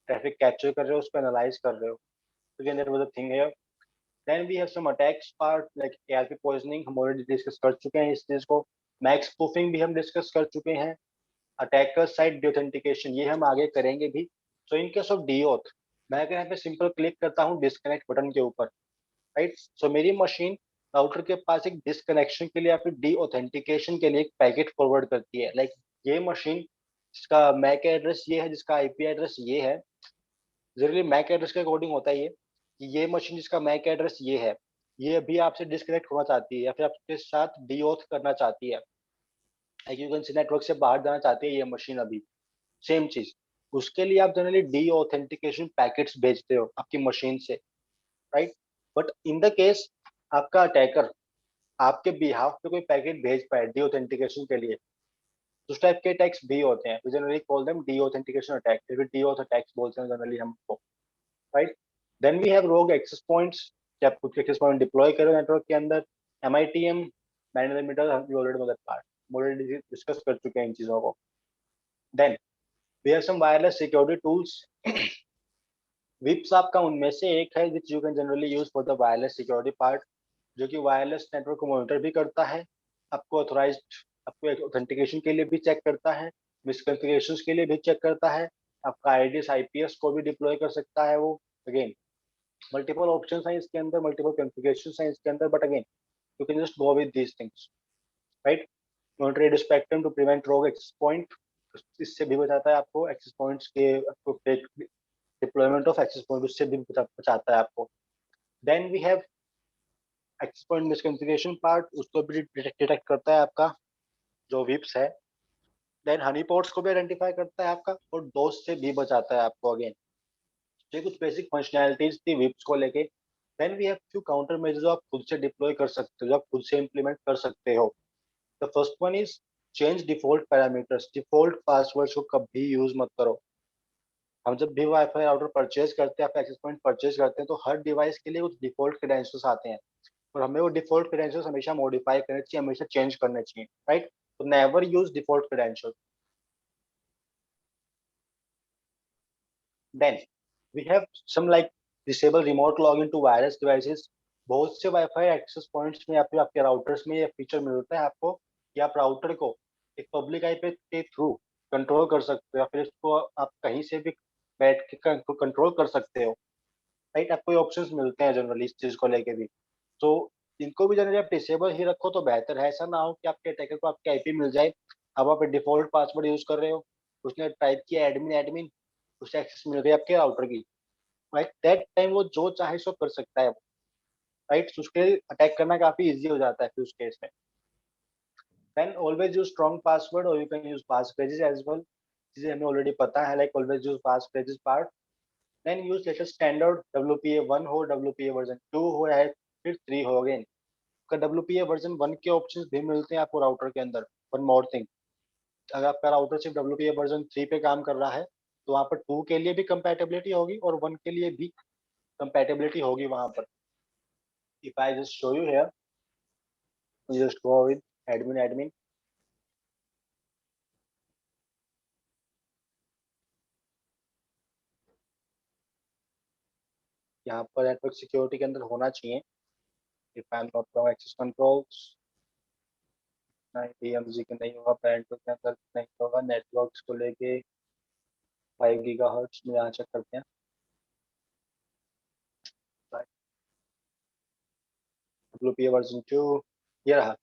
ट्रैफिक कैप्चर कर रहे हो, उसको एनालाइज कर रहे हो, again that was a thing here. Then we have some attacks part like ARP poisoning, हम ऑलरेडी डिस्कस कर चुके हैं इस चीज को। मैक स्पूफिंग भी हम डिस्कस कर चुके हैं। अटैकर साइड डिऑथेंटिकेशन, ये हम आगे करेंगे भी। सो इन केस ऑफ डीओथ, मैं अगर यहाँ पे सिंपल क्लिक करता हूँ डिस्कनेक्ट बटन के ऊपर, राइट, सो मेरी मशीन राउटर के पास एक डिस्कनेक्शन के लिए या फिर डीऑथेंटिकेशन के लिए एक पैकेट फॉरवर्ड करती है। लाइक ये मशीन जिसका मैक एड्रेस ये है, जिसका आईपी एड्रेस ये है, जनरली मैक एड्रेस के अकॉर्डिंग होता है ये कि ये मशीन जिसका मैक एड्रेस ये है, ये अभी आपसे डिस्कनेक्ट होना चाहती है या फिर आपके साथ डीओथ करना चाहती है, यूएनसी नेटवर्क से बाहर जाना चाहती है ये मशीन अभी। सेम चीज, उसके लिए आप जनरली डी ऑथेंटिकेशन पैकेट्स भेजते हो आपकी मशीन से, right. But in the case आपका अटैकर आपके बिहाफ पे कोई पैकेट भेज पाए डी ऑथेंटिकेशन के लिए, उस टाइप के अटैक्स भी होते हैं, generally call them deauthentication attack, फिर डी ऑथ अटैक्स बोलते हैं जनरली हमको, right. Then we have rogue access points, कि आप खुद के एक्सेस पॉइंट डिप्लॉय करो नेटवर्क के अंदर। MITM man in the middle, हम ऑलरेडी मदद पार्ट ऑलरेडी डिस्कस कर चुके हैं इन चीजों को। Then we have some wireless security tools. विप्स आपका उनमें से एक है which you can generally use for the wireless security part, जो कि वायरलेस नेटवर्क को मॉनिटर भी करता है, आपको ऑथराइज्ड, आपको ऑथेंटिकेशन के लिए भी चेक करता है, मिसकॉन्फ़िगरेशंस के लिए भी चेक करता है, आपका आईडीएस आईपीएस को भी डिप्लॉय कर सकता है वो। अगेन मल्टीपल ऑप्शंस हैं इसके अंदर, मल्टीपल कॉन्फ़िगरेशंस हैं इसके अंदर, but again you can just go with these things, right. Monitor radio spectrum to prevent rogue access point, इससे भी बचाता है आपको एक्सेस पॉइंट्स के, आपको fake deployment of access point, उससे भी बचाता है आपको। Then we have access point misconfiguration part, उसको भी डिटेक्ट करता है आपका जो विप्स है। देन हनी पॉट्स को भी आइडेंटिफाई करता है आपका, और डोस से भी बचाता है आपको अगेन। ये कुछ बेसिक फंक्शनैलिटीज थी विप्स को लेके। Then we have few countermeasures जो आप खुद से डिप्लॉय कर सकते हो, जो आप खुद से इम्प्लीमेंट कर सकते हो। The first one is change default parameters, default passwords को कभी यूज मत करो। हम जब भी वाईफाई राउटर परचेज करते हैं, एक्सेस पॉइंट परचेज करते हैं, तो हर डिवाइस के लिए कुछ डिफॉल्ट क्रेडेंशियल्स आते हैं, और हमें वो डिफॉल्ट क्रेडेंशियल्स हमेशा मॉडिफाई करने चाहिए, हमेशा चेंज करने चाहिए, राइट। तो never use default credential. Then we have some like disable remote login to wireless devices. बहुत से वाईफाई एक्सेस पॉइंट्स में या फिर आपके राउटर्स में ये फीचर मिलता है आपको कि आप राउटर को एक पब्लिक आईपी के थ्रू कंट्रोल कर सकते हो, या फिर इसको आप कहीं से भी बैठ के कंट्रोल कर सकते हो, राइट। आपको ये ऑप्शंस मिलते हैं जनरली इस चीज को लेके भी। तो इनको भी जनरली आप डिसेबल ही रखो तो बेहतर है, ऐसा ना हो कि आपके अटैकर को आपकी आईपी मिल जाए, अब आप डिफॉल्ट पासवर्ड यूज कर रहे हो, उसने टाइप किया एडमिन एडमिन, उसे एक्सेस मिल गई आपके राउटर की, राइट। दैट टाइम वो जो चाहे सो कर सकता है, राइट। उसके अटैक करना काफी इजी हो जाता है फिर उस केस में। Then always use strong password, और you can use passphrases as well, चीजें हमें ऑलरेडी पता है, like always use passphrases part. Then use latest standard, WPA1 हो, WPA वर्जन 2 हो, या फिर 3 हो। अगेन का WPA वर्जन 1 के ऑप्शंस भी मिलते हैं आपको राउटर के अंदर। वन मोर थिंग, अगर आपका राउटर सिर्फ WPA वर्जन 3 पे काम कर रहा है, तो वहाँ पर 2 के लिए भी कंपैटिबिलिटी होगी और 1 के लिए भी कंपैटिबिलिटी होगी वहाँ पर। If I just show you here, just go with admin admin, यहाँ पर नेटवर्क सिक्योरिटी के अंदर होना चाहिए, if I am not wrong, access controls, नहीं DMZ के नहीं होगा, पेरेंटल के अंदर नहीं होगा, नेटवर्क्स को लेके 5 गीगाहर्ट्ज में यहाँ चेक करते हैं। WPA वर्जन 2 ये रहा,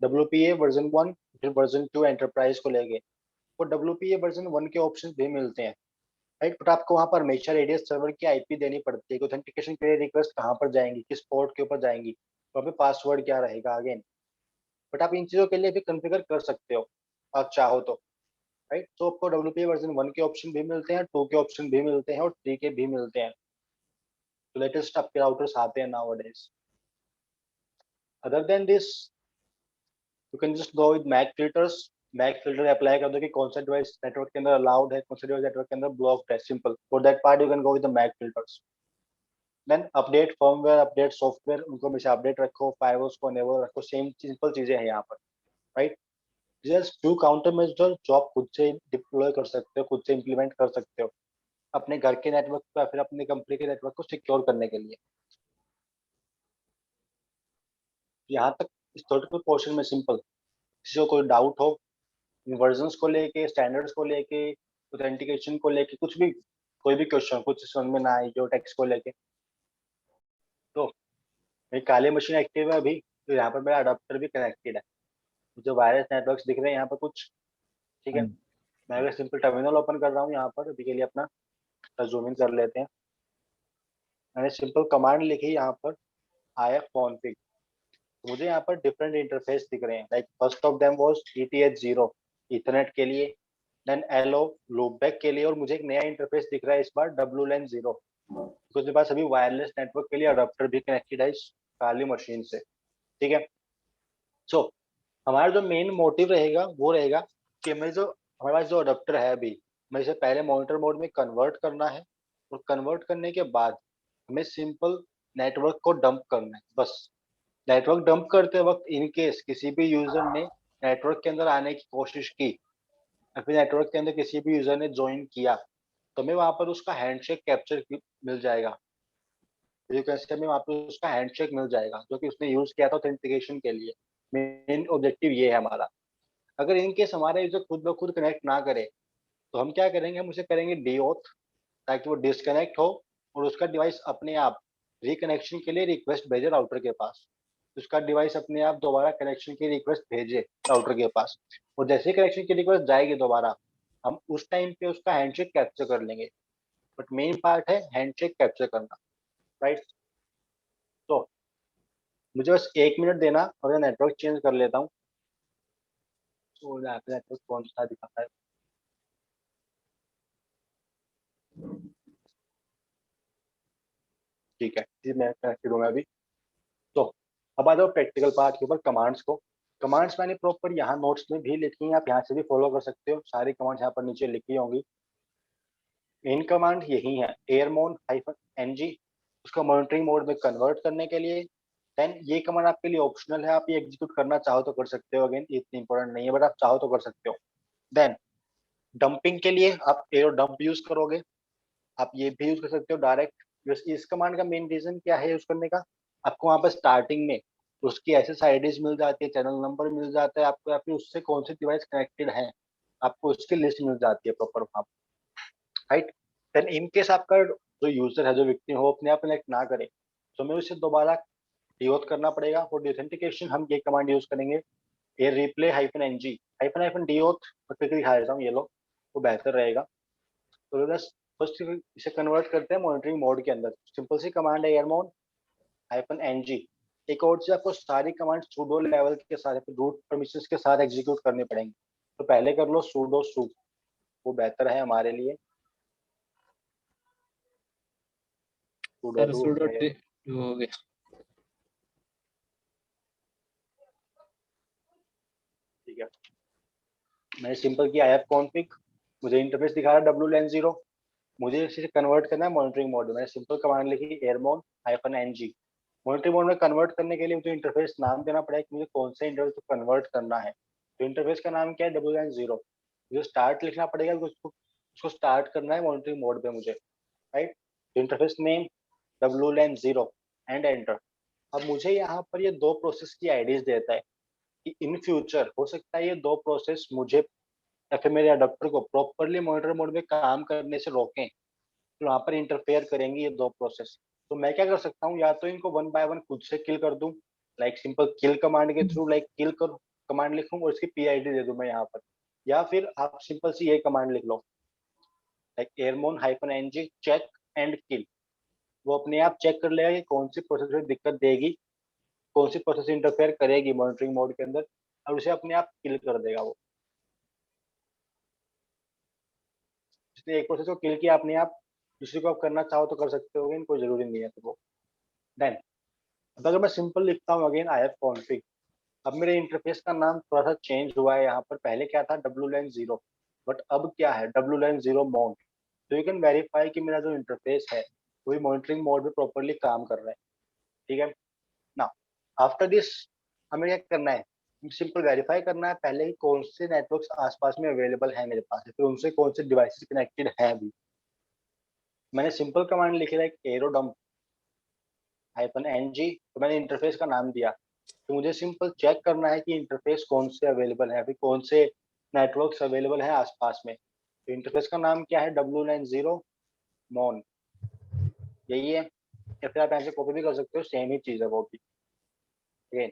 WPA वर्जन 1 फिर वर्जन 2 एंटरप्राइज को लेके, वो WPA वर्जन 1 के ऑप्शंस भी मिलते हैं, राइट। बट आपको वहाँ पर हमेशा रेडियस सर्वर की आईपी देनी पड़ती है, ऑथेंटिकेशन के लिए रिक्वेस्ट कहाँ पर जाएंगी, किस पोर्ट के ऊपर जाएंगी, वहाँ पे पासवर्ड क्या रहेगा। अगेन बट आप इन चीजों के लिए भी कॉन्फ़िगर कर सकते हो आप चाहो तो, राइट। तो आपको WPA वर्जन 1 के ऑप्शन भी मिलते हैं, 2 के ऑप्शन भी मिलते हैं और 3 के भी मिलते हैं। तो लेटेस्ट आपके राउटर्स आते हैं nowadays. Other than this you can just go with MAC filters. MAC filter apply कर दो कि कौन सा डिवाइस नेटवर्क के अंदर अलाउड है, कौन सा डिवाइस नेटवर्क के अंदर ब्लॉक्ड है। Simple, for that part you can go with the MAC filters. Then update firmware, update software, उनको हमेशा अपडेट रखो, फायरवॉल्स को इनेबल रखो। सेम सिंपल चीजें हैं यहाँ पर, right. Just few counter measure जो आप खुद से डिप्लॉय कर सकते हो, खुद से इम्प्लीमेंट कर सकते हो अपने घर के नेटवर्क पर, फिर अपने कंपनी के नेटवर्क को सिक्योर करने के लिए। यहाँ तक इस थ्योरेटिकल पोर्शन में सिंपल। किसी को कोई डाउट हो वर्जन्स को लेके, स्टैंडर्ड्स को लेके, ऑथेंटिकेशन को लेके, कुछ भी, कोई भी क्वेश्चन कुछ समझ में ना आए जो टेक्स्ट को लेके, तो मेरी काली मशीन एक्टिव है अभी, तो यहाँ पर मेरा अडाप्टर भी कनेक्टेड है। जो वायरलेस नेटवर्क्स दिख रहे हैं यहाँ पर कुछ, ठीक है। हाँ, मैं अगर सिंपल टर्मिनल ओपन कर रहा हूँ यहाँ पर अभी के लिए, अपना जूम इन कर लेते हैं। मैंने सिंपल कमांड लिखी यहाँ पर IF config। मुझे यहाँ पर डिफरेंट इंटरफेस दिख रहे हैं। Like first of them was ETH0 Ethernet के लिए, देन LO लूपबैक के लिए, और मुझे एक नया इंटरफेस दिख रहा है इस बार WLAN 0, क्योंकि मेरे पास अभी वायरलेस नेटवर्क के लिए अडाप्टर भी कनेक्टेड है इस काली मशीन से, ठीक है। सो हमारा जो मेन मोटिव रहेगा वो रहेगा कि हमें जो हमारे पास जो अडाप्टर है अभी, हमें इसे पहले मॉनिटर मोड में कन्वर्ट करना है, और कन्वर्ट करने के बाद हमें सिंपल नेटवर्क को डंप करना है बस। नेटवर्क डंप करते वक्त इन केस किसी भी यूजर ने नेटवर्क के अंदर आने की कोशिश की, या फिर नेटवर्क के अंदर किसी भी यूजर ने ज्वाइन किया, तो हमें वहां पर उसका हैंडशेक कैप्चर मिल जाएगा। तो कैसे हमें वहां पर उसका हैंडशेक मिल जाएगा जो कि उसने यूज किया था ऑथेंटिकेशन के लिए। मेन ऑब्जेक्टिव ये है हमारा। अगर इन केस हमारा यूजर खुद ब खुद कनेक्ट ना करे, तो हम क्या करेंगे, हम उसे करेंगे डीऑथ, ताकि वो डिस्कनेक्ट हो और उसका डिवाइस अपने आप रिकनेक्शन के लिए रिक्वेस्ट भेजे राउटर के पास। उसका डिवाइस अपने आप दोबारा कनेक्शन की रिक्वेस्ट भेजे राउटर के पास, और जैसे ही कनेक्शन की रिक्वेस्ट जाएगी दोबारा, हम उस टाइम पे उसका हैंडशेक कैप्चर कर लेंगे। बट मेन पार्ट है हैंडशेक कैप्चर करना, राइट। तो मुझे बस 1 मिनट देना और मैं नेटवर्क चेंज कर लेता हूँ। तो नेटवर्क कौन सा दिखाता है, ठीक है जी, मैं कनेक्टेड हूँ मैं अभी। तो अब आ जाओ प्रैक्टिकल पार्ट के ऊपर, कमांड्स को। कमांड्स मैंने प्रॉपर यहाँ नोट्स में भी लिखी हैं, आप यहाँ से भी फॉलो कर सकते हो। सारी कमांड्स यहाँ पर नीचे लिखी होंगी। मेन कमांड यही है, airmon-ng, उसका मॉनिटरिंग मोड में कन्वर्ट करने के लिए। देन ये कमांड आपके लिए ऑप्शनल है, आप ये एग्जीक्यूट करना चाहो तो कर सकते हो। अगेन इतनी इंपॉर्टेंट नहीं है, बट आप चाहो तो कर सकते हो। देन डंपिंग के लिए आप एरो डंप यूज करोगे, आप ये भी यूज कर सकते हो डायरेक्ट। इस कमांड का मेन रीजन क्या है यूज करने का, आपको वहां पर स्टार्टिंग में उसकी SSIDs मिल जाती है, चैनल नंबर मिल जाता है आपको, या फिर उससे कौन से डिवाइस कनेक्टेड है आपको उसकी लिस्ट मिल जाती है प्रॉपर वहां, राइट। देन इन केस आपका जो यूजर है, जो व्यक्ति हो, अपने आप कनेक्ट ना करे, तो हमें उसे दोबारा डिओथ करना पड़ेगा। फॉर ऑथेंटिकेशन हम ये कमांड यूज करेंगे, ये रिप्ले -ng -डिओथ, क्विकली दिखा देता हूँ, ये लो, वो बेहतर रहेगा। तो बस फर्स्ट इसे कन्वर्ट करते हैं मॉनिटरिंग मोड के अंदर। सिंपल सी कमांड है airmon-ng। एक और चीज, आपको सारी कमांड sudo लेवल के साथ, रूट परमिशंस के साथ एग्जीक्यूट करने पड़ेंगे। तो पहले कर लो sudo su, वो बेहतर है हमारे लिए। sudo सर do सूडो है, हो गया। ठीक है। मैंने सिंपल किया IF config, मुझे इंटरफेस दिखा रहा है WLAN 0, मुझे इसे कन्वर्ट करना है मॉनिटरिंग मोड में। मैंने सिंपल कमांड लिखी airmon-ng। मॉनिटरिंग मोड में कन्वर्ट करने के लिए मुझे इंटरफेस नाम देना पड़ेगा कि मुझे कौन से इंटरफेस को कन्वर्ट करना है। तो इंटरफेस का नाम क्या है, WLAN 0। मुझे स्टार्ट लिखना पड़ेगा, उसको स्टार्ट करना है मॉनिटरिंग मोड पे मुझे, right. Interface name WLAN 0 and enter. अब मुझे यहाँ पर ये 2 प्रोसेस की आईडीज देता है कि इन फ्यूचर हो सकता है ये 2 प्रोसेस मुझे या फिर मेरे अडॉप्टर को प्रॉपरली मॉनिटर मोड में काम करने से रोकें, तो वहाँ पर इंटरफेयर करेंगी ये 2 प्रोसेस। तो मैं क्या कर सकता हूँ, या तो इनको 1 बाय 1 खुद से किल कर दूं, लाइक सिंपल किल कमांड के थ्रू, लाइक किल कर कमांड लिखूं और इसकी PID दे दूं मैं यहाँ पर। या फिर आप सिंपल सी ये कमांड लिख लो, like airmon-ng check and kill. वो अपने आप चेक कर लेगा कि कौन सी प्रोसेस में दिक्कत देगी, कौन सी प्रोसेस इंटरफेयर करेगी मॉनिटरिंग मोड के अंदर, और उसे अपने आप किल कर देगा वो। इसलिए एक प्रोसेस को किल किया अपने आप, दूसरी को आप करना चाहो तो कर सकते हो, लेकिन कोई जरूरी नहीं है तो वो देन। अब अगर मैं सिंपल लिखता हूँ अगेन आई हैव कॉन्फिग, अब मेरे इंटरफेस का नाम थोड़ा सा चेंज हुआ है। यहाँ पर पहले क्या था wlan0, बट अब क्या है wlan0 mount। तो यू कैन वेरीफाई कि मेरा जो इंटरफेस है वही मॉनिटरिंग मोड में प्रॉपरली काम कर रहा है। ठीक है ना। आफ्टर दिस हमें क्या करना है, सिंपल वेरीफाई करना है पहले ही कौन से नेटवर्क्स आसपास में अवेलेबल है मेरे पास, फिर उनसे कौन से डिवाइसेस कनेक्टेड हैं अभी। मैंने सिंपल कमांड लिखी है एरोडम -ng, तो मैंने इंटरफेस का नाम दिया। तो मुझे सिंपल चेक करना है कि इंटरफेस कौन से अवेलेबल है, अभी कौन से नेटवर्क्स अवेलेबल है आसपास में। तो इंटरफेस का नाम क्या है wlan0 mon, यही है। या फिर आप यहाँ से कॉपी भी कर सकते हो, सेम ही चीज़ है वो भी। ठीक है,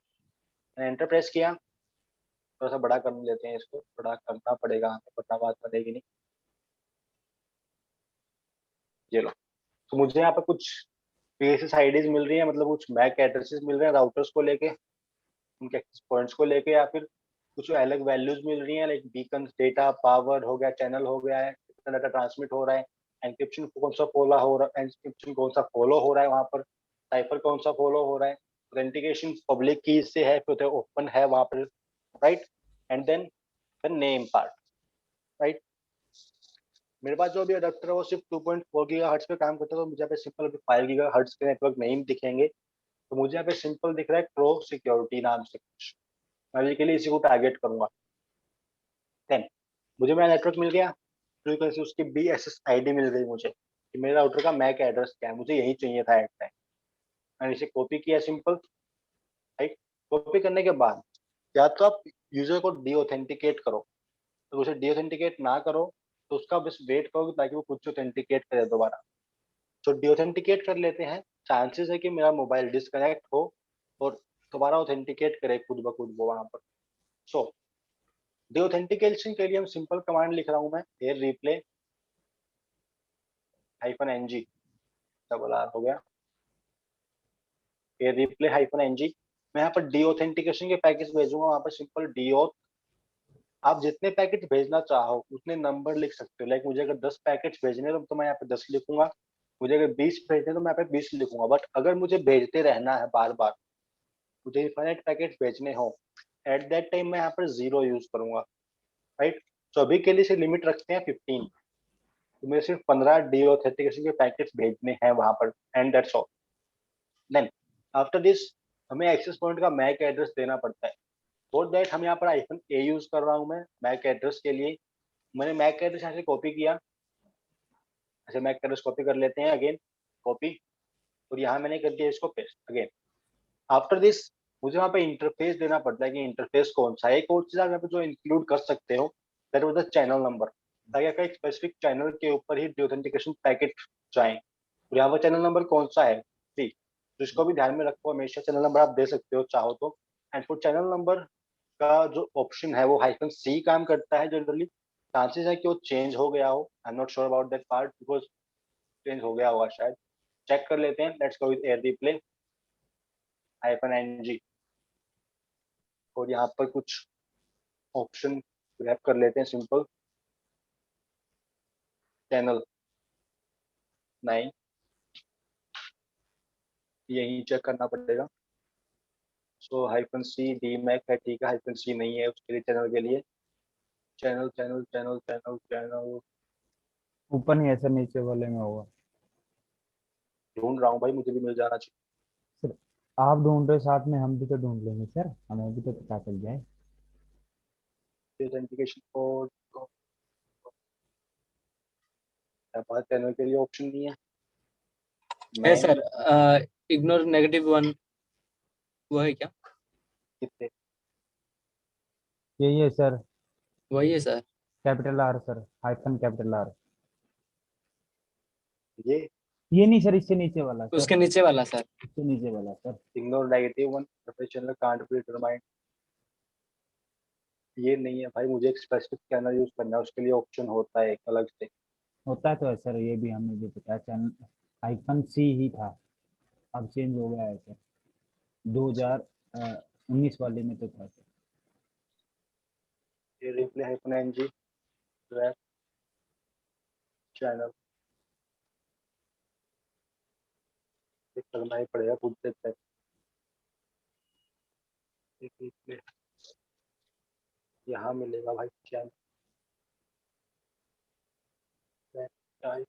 मैंने एंटर प्रेस किया, थोड़ा सा बड़ा कर लेते हैं इसको, बड़ा करना पड़ेगा हमें वरना बात बनेगी नहीं। ये लो, तो मुझे यहाँ पे कुछ PSS आईडीज मिल रही है, मतलब कुछ मैक एड्रेसेस मिल रहे हैं राउटर्स को लेके, उनके एक्सेस पॉइंट्स को लेके, या फिर कुछ अलग वैल्यूज मिल रही हैं लाइक बीकन डेटा पावर हो गया, चैनल हो गया है, कितना डाटा ट्रांसमिट हो रहा है, एनक्रिप्शन कौन सा फॉलो हो रहा है, एनक्रिप्शन कौन सा फॉलो हो रहा है वहाँ पर, साइफर कौन सा फॉलो हो रहा है, ऑथेंटिकेशन पब्लिक की से है फिर ओपन है वहाँ पर, right. And then the name part, right. मेरे पास जो भी अडेप्टर है वो सिर्फ 2.4 गीगाहर्ट्ज पे काम करता है, तो मुझे यहाँ पे सिंपल अभी 5 गीगाहर्ट्ज के नेटवर्क नहीं दिखेंगे। तो मुझे यहाँ पे सिंपल दिख रहा है प्रो सिक्योरिटी नाम से कुछ, मैं अभी के लिए इसी को टारगेट करूंगा। देन मुझे मेरा नेटवर्क मिल गया, फिर से उसकी BSS ID मिल गई मुझे कि मेरे राउटर का मैक एड्रेस क्या है, मुझे यही चाहिए था एट टाइम। मैंने इसे कॉपी किया सिंपल, राइट। कॉपी करने के बाद या तो आप यूजर को डीऑथेंटिकेट करो, तो उसे डीऑथेंटिकेट ना करो तो उसका बस वेट करो ताकि वो खुद से ऑथेंटिकेट करे दोबारा। तो डीऑथेंटिकेट कर लेते हैं, चांसेस है कि मेरा मोबाइल डिस्कनेक्ट हो और दोबारा ऑथेंटिकेट करे खुद ब खुद वो वहां पर। सो डीऑथेंटिकेशन के लिए हम सिंपल कमांड लिख रहा हूँ मैं, air replay -ng, double R हो गया, एयर रिप्ले -ng। मैं यहाँ पर डीऑथेंटिकेशन के पैकेज भेजूंगा, वहां पर सिंपल डीओथ, आप जितने पैकेट भेजना चाहो उतने नंबर लिख सकते हो। लाइक मुझे अगर 10 पैकेट भेजने तो मैं यहाँ पे 10 लिखूंगा, मुझे अगर 20 भेजने तो मैं यहाँ पे 20 लिखूंगा। बट अगर मुझे भेजते रहना है बार बार, मुझे इनफाइनाइट पैकेट भेजने हो, एट दैट टाइम मैं यहाँ पर 0 यूज करूंगा, राइट। तो अभी के लिए से लिमिट रखते हैं 15, तो मुझे सिर्फ 15 डी ऑथेंटिकेशन के पैकेट्स भेजने हैं वहां पर, and that's all. Then after this हमें एक्सेस पॉइंट का मैक एड्रेस देना पड़ता है। फॉर दैट हम यहाँ पर -a यूज कर रहा हूँ मैं मैक एड्रेस के लिए। मैंने मैक एड्रेस यहाँ से कॉपी किया, ऐसे मैक एड्रेस कॉपी कर लेते हैं अगेन, कॉपी, और यहाँ मैंने कर दिया इसको पेस्ट अगेन। आफ्टर दिस मुझे वहाँ पे इंटरफेस देना पड़ता है कि इंटरफेस कौन सा है। एक और चीज आप यहाँ पे जो इंक्लूड कर सकते हो that was the channel number, ताकि आपका एक स्पेसिफिक चैनल के ऊपर ही ऑथेंटिकेशन पैकेट जाए। और यहाँ पर चैनल नंबर कौन सा है, सी, तो इसको भी ध्यान में रखो, हमेशा चैनल नंबर आप दे सकते हो चाहो तो। एंड फॉर चैनल नंबर का जो ऑप्शन है वो -c काम करता है जनरली, चांसेस है कि वो चेंज हो गया हो, आई am not sure about that part because change हो गया होगा शायद। चेक कर लेते हैं, let's go with air replay -ng, और यहाँ पर कुछ ऑप्शन ग्रैब कर लेते हैं सिंपल, चैनल 9, यही चेक करना पड़ेगा। सो -c डी मैक है, ठीक है, -c नहीं है उसके लिए, चैनल के लिए channel channel channel channel channel ऊपर नहीं है सर, नीचे वाले में होगा। ढूंढ रहा हूँ भाई, मुझे भी मिल जाना चाहिए। सर आप ढूंढ रहे हो, साथ में हम भी तो ढूंढ लेंगे सर, हमें भी तो पता चल जाए। ऑथेंटिकेशन कोड, पास चैनल के लिए ऑप्शन नहीं है। है मैन सर, इग्नोर -1 वो है क्या? कितने, यही है सर, वही है sir. Capital R sir, -R। ये ये नहीं सर, इससे नीचे वाला सर, उसके नीचे वाला सर। इससे नीचे वाला sir. Ignore -1 channel can't be determined, ये नहीं है भाई, मुझे एक स्पेसिफिक चैनल यूज करना है, उसके लिए ऑप्शन होता है एक अलग से। होता तो है सर, ये भी हमें भी पता है, चैनल -C ही था, अब चेंज हो गया है सर, 2019 वाले में तो था सर। ये replay hyphen NG wrap channel करना ही पड़ेगा खुद से चेक। रिप्ले यहाँ मिलेगा भाई चैनल टाइप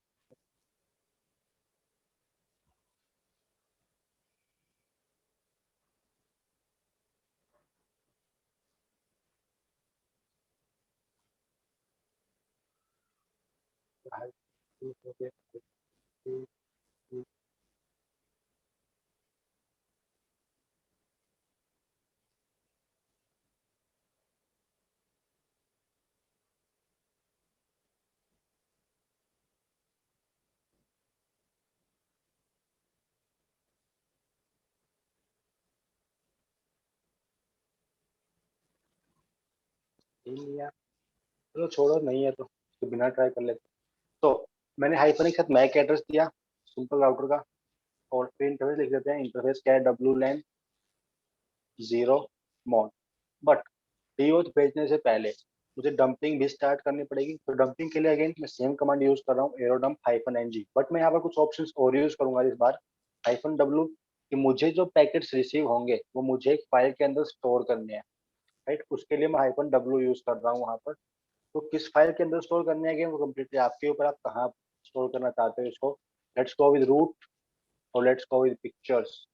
लिया। चलो छोड़ो, नहीं है तो बिना ट्राई कर लेते। तो मैंने हाइपर के साथ मैक एड्रेस दिया सिंपल राउटर का, और फिर इंटरफेस लिख देते हैं। इंटरफेस क्या है, wlan 0 mon। बट डीओथ भेजने से पहले मुझे डंपिंग भी स्टार्ट करनी पड़ेगी। तो डंपिंग के लिए अगेन मैं सेम कमांड यूज कर रहा हूँ, एरोडम्प हाइफन एनजी। बट मैं यहाँ पर कुछ ऑप्शंस और यूज करूंगा इस बार, हाइफन डब्ल्यू, कि मुझे जो पैकेट्स रिसीव होंगे वो मुझे एक फाइल के अंदर स्टोर करने हैं, राइट। उसके लिए मैं हाइफन डब्ल्यू यूज कर रहा हूँ वहाँ पर। तो किस फाइल के अंदर स्टोर करने हैं वो कम्प्लीटली आपके ऊपर, आप कहाँ स्टोर करना चाहते हो इसको। लेट्स गो विद रूट और लेट्स गो विद पिक्चर्स।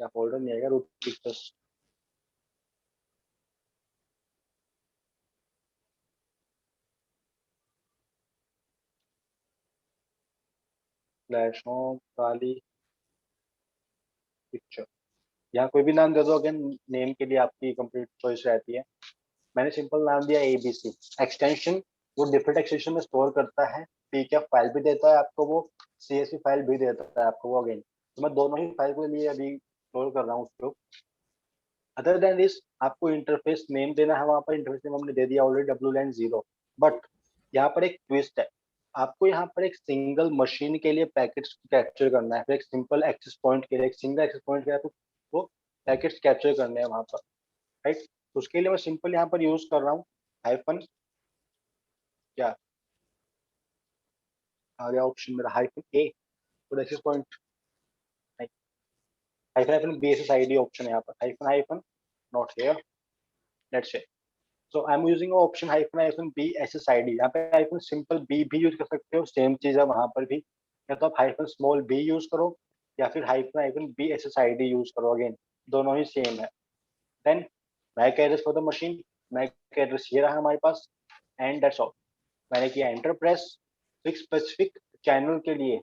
क्या फोल्डर नहीं आएगा, रूट पिक्चर्स। फ्लैश होम काली पिक्चर, यहाँ कोई भी नाम दे दो, अगेन नेम के लिए आपकी कंप्लीट चॉइस रहती है। मैंने सिंपल नाम दिया एबीसी। एक्सटेंशन वो डिफरेंट एक्सटेंशन में स्टोर करता है, ठीक है, फाइल भी देता है आपको वो, सीएसवी फाइल भी देता है आपको वो अगेन। तो मैं दोनों ही फाइल के लिए अभी स्टोर कर रहा हूँ उसको। अदर देन दिस आपको इंटरफेस नेम देना है, वहां पर इंटरफेस नेम हमने दे दिया ऑलरेडी, wlan 0। बट यहाँ पर एक ट्विस्ट है, आपको यहाँ पर एक सिंगल मशीन के लिए पैकेट्स कैप्चर करना है, फिर एक सिंपल एक्सेस पॉइंट के लिए, एक सिंगल एक्सेस पॉइंट के लिए आपको वो पैकेट्स कैप्चर करने हैं वहां पर, राइट। तो उसके लिए मैं सिंपल यहाँ पर यूज कर रहा हूँ हाइफन, क्या आ गया ऑप्शन मेरा, hyphen A for access point, hyphen hyphen B S S I D option है यहाँ पर, hyphen hyphen not here, let's say. So I am using option hyphen hyphen B S S I D. यहाँ पे हाइफन सिंपल बी भी यूज कर सकते हो, सेम चीज है वहां पर भी। या तो आप हाइफन स्मॉल बी यूज करो, या फिर hyphen hyphen B S S I D use करो, अगेन दोनों ही सेम है। Then MAC address for the machine, MAC address ये रहा हमारे पास, एंड दैट्स ऑल। मैंने किया एंटर प्रेस। एक स्पेसिफिक चैनल के लिए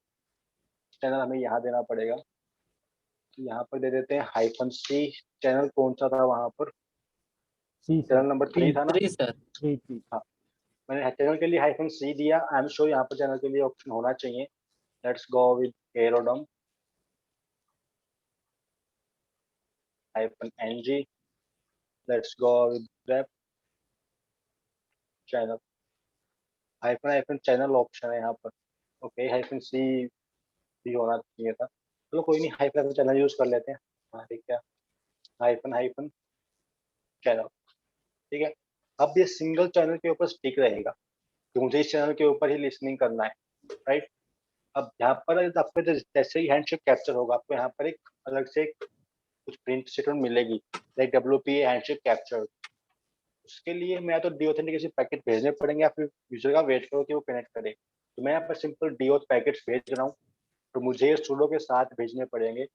चैनल हमें यहाँ देना पड़ेगा, तो यहाँ पर दे देते हैं हाइफन सी। चैनल कौन सा था वहां पर, सी चैनल सर, नंबर 3 था ना। 3 सर। थ्री। हाँ, मैंने चैनल के लिए हाइफन सी दिया। आई एम श्योर यहाँ पर चैनल के लिए ऑप्शन होना चाहिए। Let's go with airodump hyphen NG, let's go with grep channel, hyphen hyphen channel option है यहाँ पर। ओके, हाइफन सी भी होना चाहिए था, चलो कोई नहीं, हाइफन हाइफन चैनल यूज कर लेते हैं। हाँ ठीक है, हाइफन हाइफन चैनल, ठीक है। अब ये सिंगल चैनल के ऊपर स्टिक रहेगा कि मुझे इस चैनल के ऊपर ही लिसनिंग करना है, राइट। अब यहाँ पर आपको जैसे ही हैंडशेक कैप्चर होगा, आपको यहाँ पर एक अलग से कुछ प्रिंट स्टेटमेंट मिलेगी, लाइक WP हैंडशेक कैप्चर। उसके लिए मैं या तो डीऑथेंटिकेशन पैकेट भेजने पड़ेंगे, या फिर यूजर का वेट करो कि वो कनेक्ट करे। तो मैं यहाँ पर सिंपल डीओथ पैकेट्स भेज रहा हूँ, तो मुझे ये सुडो के साथ भेजने पड़ेंगे।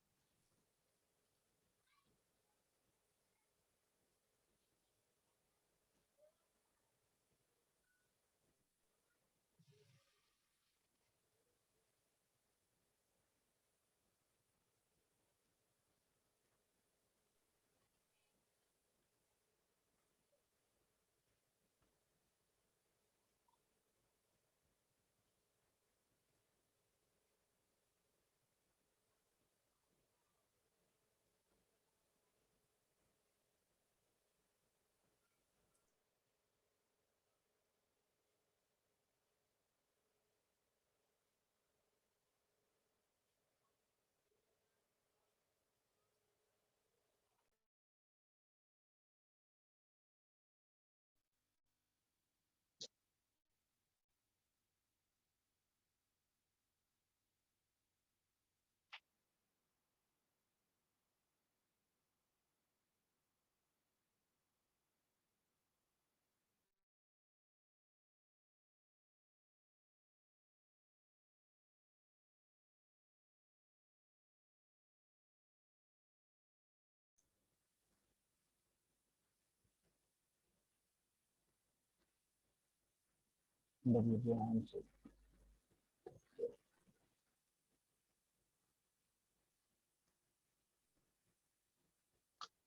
WP handshake.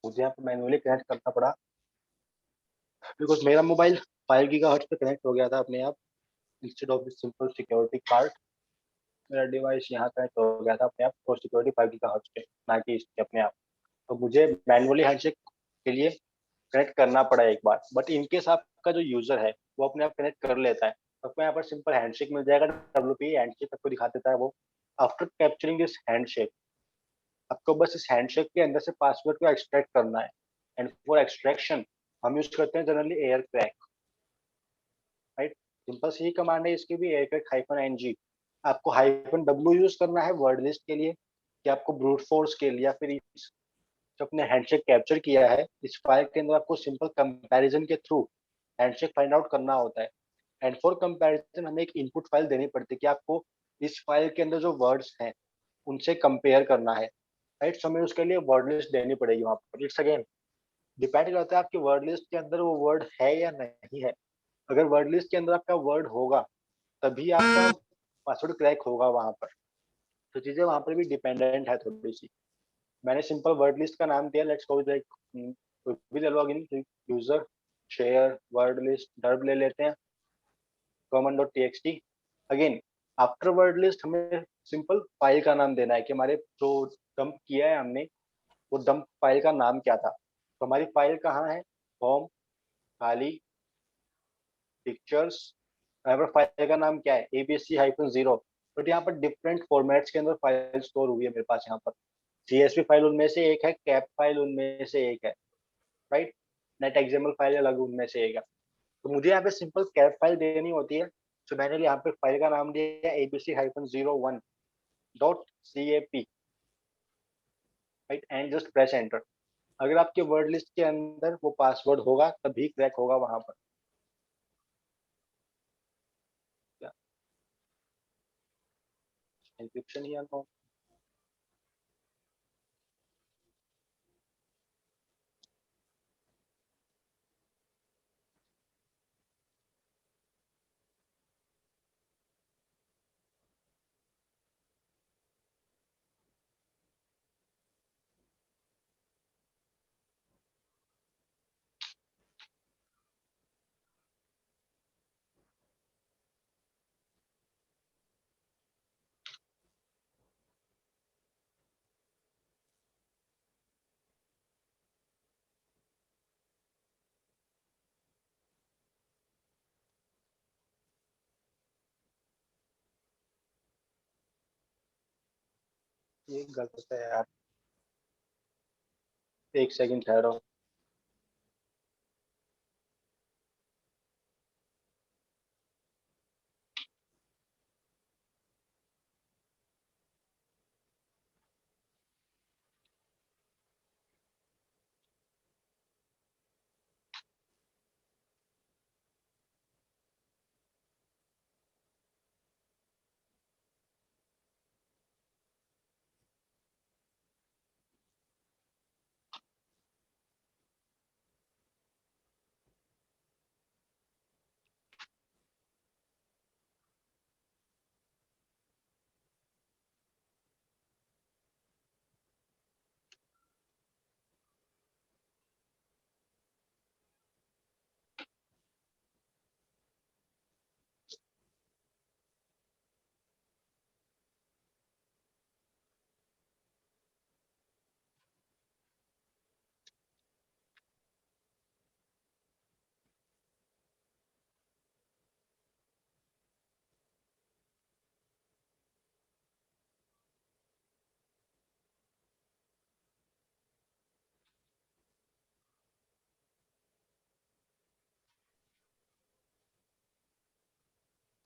मुझे यहाँ पे मैनुअली कनेक्ट करना पड़ा बिकॉज मेरा मोबाइल 5 गीगाहर्ट्ज पे कनेक्ट हो गया था अपने आप, instead of this simple security card मेरा डिवाइस यहाँ कनेक्ट हो गया था अपने आप फॉर सिक्योरिटी 5 गीगाहर्ट्ज पे, ना कि इसके अपने आप। तो मुझे मैनुअली हैंडशेक के लिए कनेक्ट करना पड़ा एक बार, बट इनकेस आपका जो यूजर है वो अपने आप कनेक्ट कर लेता है तो आपको यहाँ पर सिंपल हैंडशेक मिल जाएगा। WP हैंडशेक आपको दिखा देता है वो। आफ्टर कैप्चरिंग दिस हैंडशेक आपको बस इस हैंडशेक के अंदर से पासवर्ड को एक्सट्रैक्ट करना है। एंड फॉर एक्सट्रैक्शन हम यूज करते हैं generally aircrack, right. Simple सी कमांड है इसकी भी, एयर क्रैक -ng। आपको -w यूज करना है वर्ड लिस्ट के लिए, कि आपको ब्रूट फोर्स के लिए, या फिर जो अपने हैंडशेक कैप्चर किया है इस फाइल के अंदर आपको सिंपल कंपैरिजन के थ्रू हैंडशेक फाइंड आउट करना होता है। एंड फॉर कंपैरिजन हमें एक इनपुट फाइल देनी पड़ती है कि आपको इस फाइल के अंदर जो वर्ड्स हैं उनसे कंपेयर करना है, राइट। सो हमें उसके लिए वर्ड लिस्ट देनी पड़ेगी वहां पर। इट्स अगेन डिपेंड करता है आपके वर्ड लिस्ट के अंदर वो वर्ड है या नहीं है। अगर वर्ड लिस्ट के अंदर आपका वर्ड होगा तभी आपका पासवर्ड क्रैक होगा वहां पर। तो चीजें वहां पर भी डिपेंडेंट है थोड़ी सी। मैंने सिंपल वर्ड लिस्ट का नाम दिया, लेट्स गो लाइक भी log in user share word list dirb ले लेते हैं common.txt। Again after word list हमें सिंपल फाइल का नाम देना है कि हमारे जो डंप किया है हमने वो डंप फाइल का नाम क्या था। तो हमारी फाइल कहाँ है, होम खाली पिक्चर्स, यहाँ पर फाइल का नाम क्या है abc-0। बट यहाँ पर डिफरेंट फॉर्मेट्स के अंदर फाइल स्टोर हुई है मेरे पास। यहाँ पर CSV फाइल उनमें से एक है, कैप फाइल उनमें से एक है, राइट। नेट एक्सएमएल फाइल अलग उनमें से एक है। तो मुझे यहाँ पे सिंपल कैप फाइल देनी होती है। तो मैंने यहाँ पे फाइल का नाम दिया है abc-01.cap, right. And just press enter. अगर आपके वर्ड लिस्ट के अंदर वो पासवर्ड होगा तभी क्रैक होगा वहां पर। एंक्रिप्शन ही अनलॉक। ये गलत है यार, एक सेकंड ठहरो।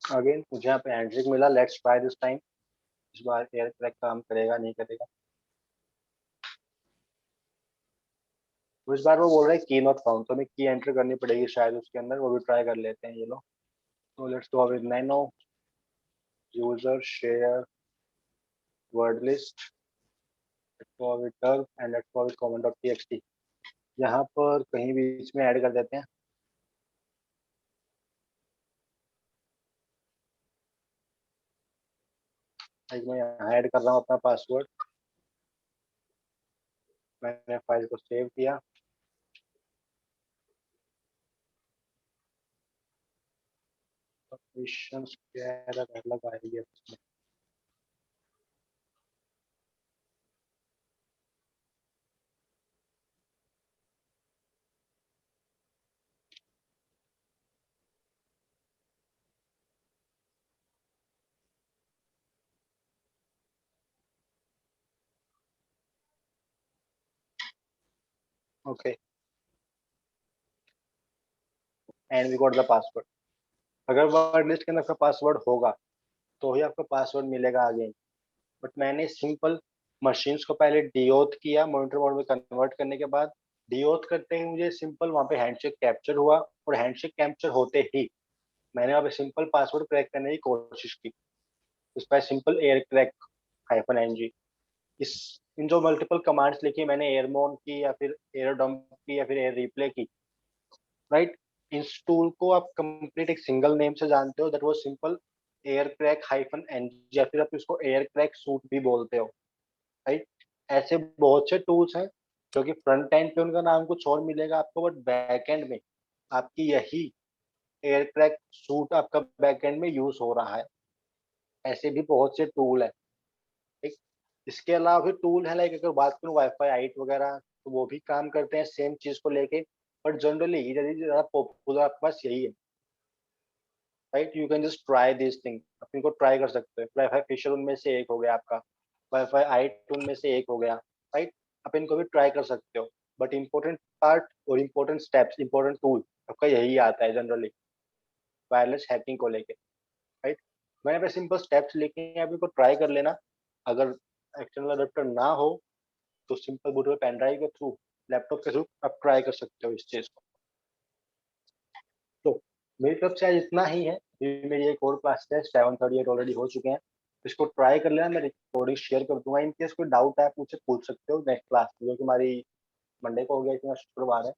अगेन मुझे यहाँ पे हैंडशेक मिला, लेट्स ट्राई दिस टाइम। इस बार एयर क्रैक काम करेगा नहीं करेगा। तो इस बार वो बोल रहा है की नॉट फाउंड, तो हमें की एंटर करनी पड़ेगी शायद उसके अंदर, वो भी ट्राई कर लेते हैं ये लोग। तो let's go with nano user share word list, let's go with dirb and let's go with common.txt। यहाँ पर कहीं बीच में ऐड कर देते हैं। एक मैं यहाँ ऐड कर रहा हूँ अपना पासवर्ड। मैंने फाइल को सेव किया। परमिशंस वगैरह अलग आएगी उसमें। Okay and we got the password. अगर वर्ड लिस्ट के अंदर आपका पासवर्ड होगा तो ही आपका पासवर्ड मिलेगा आगे। बट मैंने सिंपल मशीन्स को पहले डीओथ किया, मॉनिटर मोड में कन्वर्ट करने के बाद डीओथ करते ही मुझे सिंपल वहाँ पे हैंडशेक कैप्चर हुआ, और हैंडशेक कैप्चर होते ही मैंने वहाँ पे सिंपल पासवर्ड क्रैक करने की कोशिश की। इस पर सिंपल एयर क्रैक -ng, इस इन जो मल्टीपल कमांड्स लिखी मैंने, एयरमोन की या फिर एयर डंप की या फिर एयर रिप्ले की, राइट। इस टूल को आप कंप्लीट एक सिंगल नेम से जानते हो, that was simple air crack -ng, या फिर आप इसको एयर क्रैक सूट भी बोलते हो, राइट। ऐसे बहुत से टूल्स हैं जो कि फ्रंट एंड पे उनका नाम कुछ और मिलेगा आपको, बट बैक एंड में आपकी यही एयर क्रैक सूट आपका बैक एंड में यूज हो रहा है। ऐसे भी बहुत से टूल है, ठीक। इसके अलावा भी टूल है, लाइक अगर बात करूँ वाईफाई 8 वगैरह, तो वो भी काम करते हैं सेम चीज को लेके, बट जनरली ज्यादा पॉपुलर आपके पास यही है, right. You can just try this thing, आप इनको ट्राई कर सकते हो। वाईफाई फिशर उनमें से एक हो गया आपका, वाईफाई 8 उनमें से एक हो गया, राइट। आप इनको भी ट्राई कर सकते हो, बट इम्पोर्टेंट पार्ट और इम्पोर्टेंट स्टेप्स, इम्पोर्टेंट टूल आपका यही आता है जनरली वायरलेस हैकिंग को लेके, राइट। मैंने पे सिंपल स्टेप्स लिखे हैं, आप इनको ट्राई कर लेना। अगर एक्सटर्नल अडेप्टर ना हो तो सिंपल बूट पेन ड्राइव के थ्रू, लैपटॉप के थ्रू आप ट्राई कर सकते हो इस चीज को। तो मेरी तरफ से आज इतना ही है। ये मेरी एक और क्लास है, 7:38 ऑलरेडी हो चुके हैं। इसको ट्राई कर लेना, मैं रिकॉर्डिंग शेयर कर दूंगा। इन केस कोई डाउट है आप मुझसे पूछ सकते हो नेक्स्ट क्लास में, जो कि हमारी मंडे को हो गया, इतना शुक्रवार है।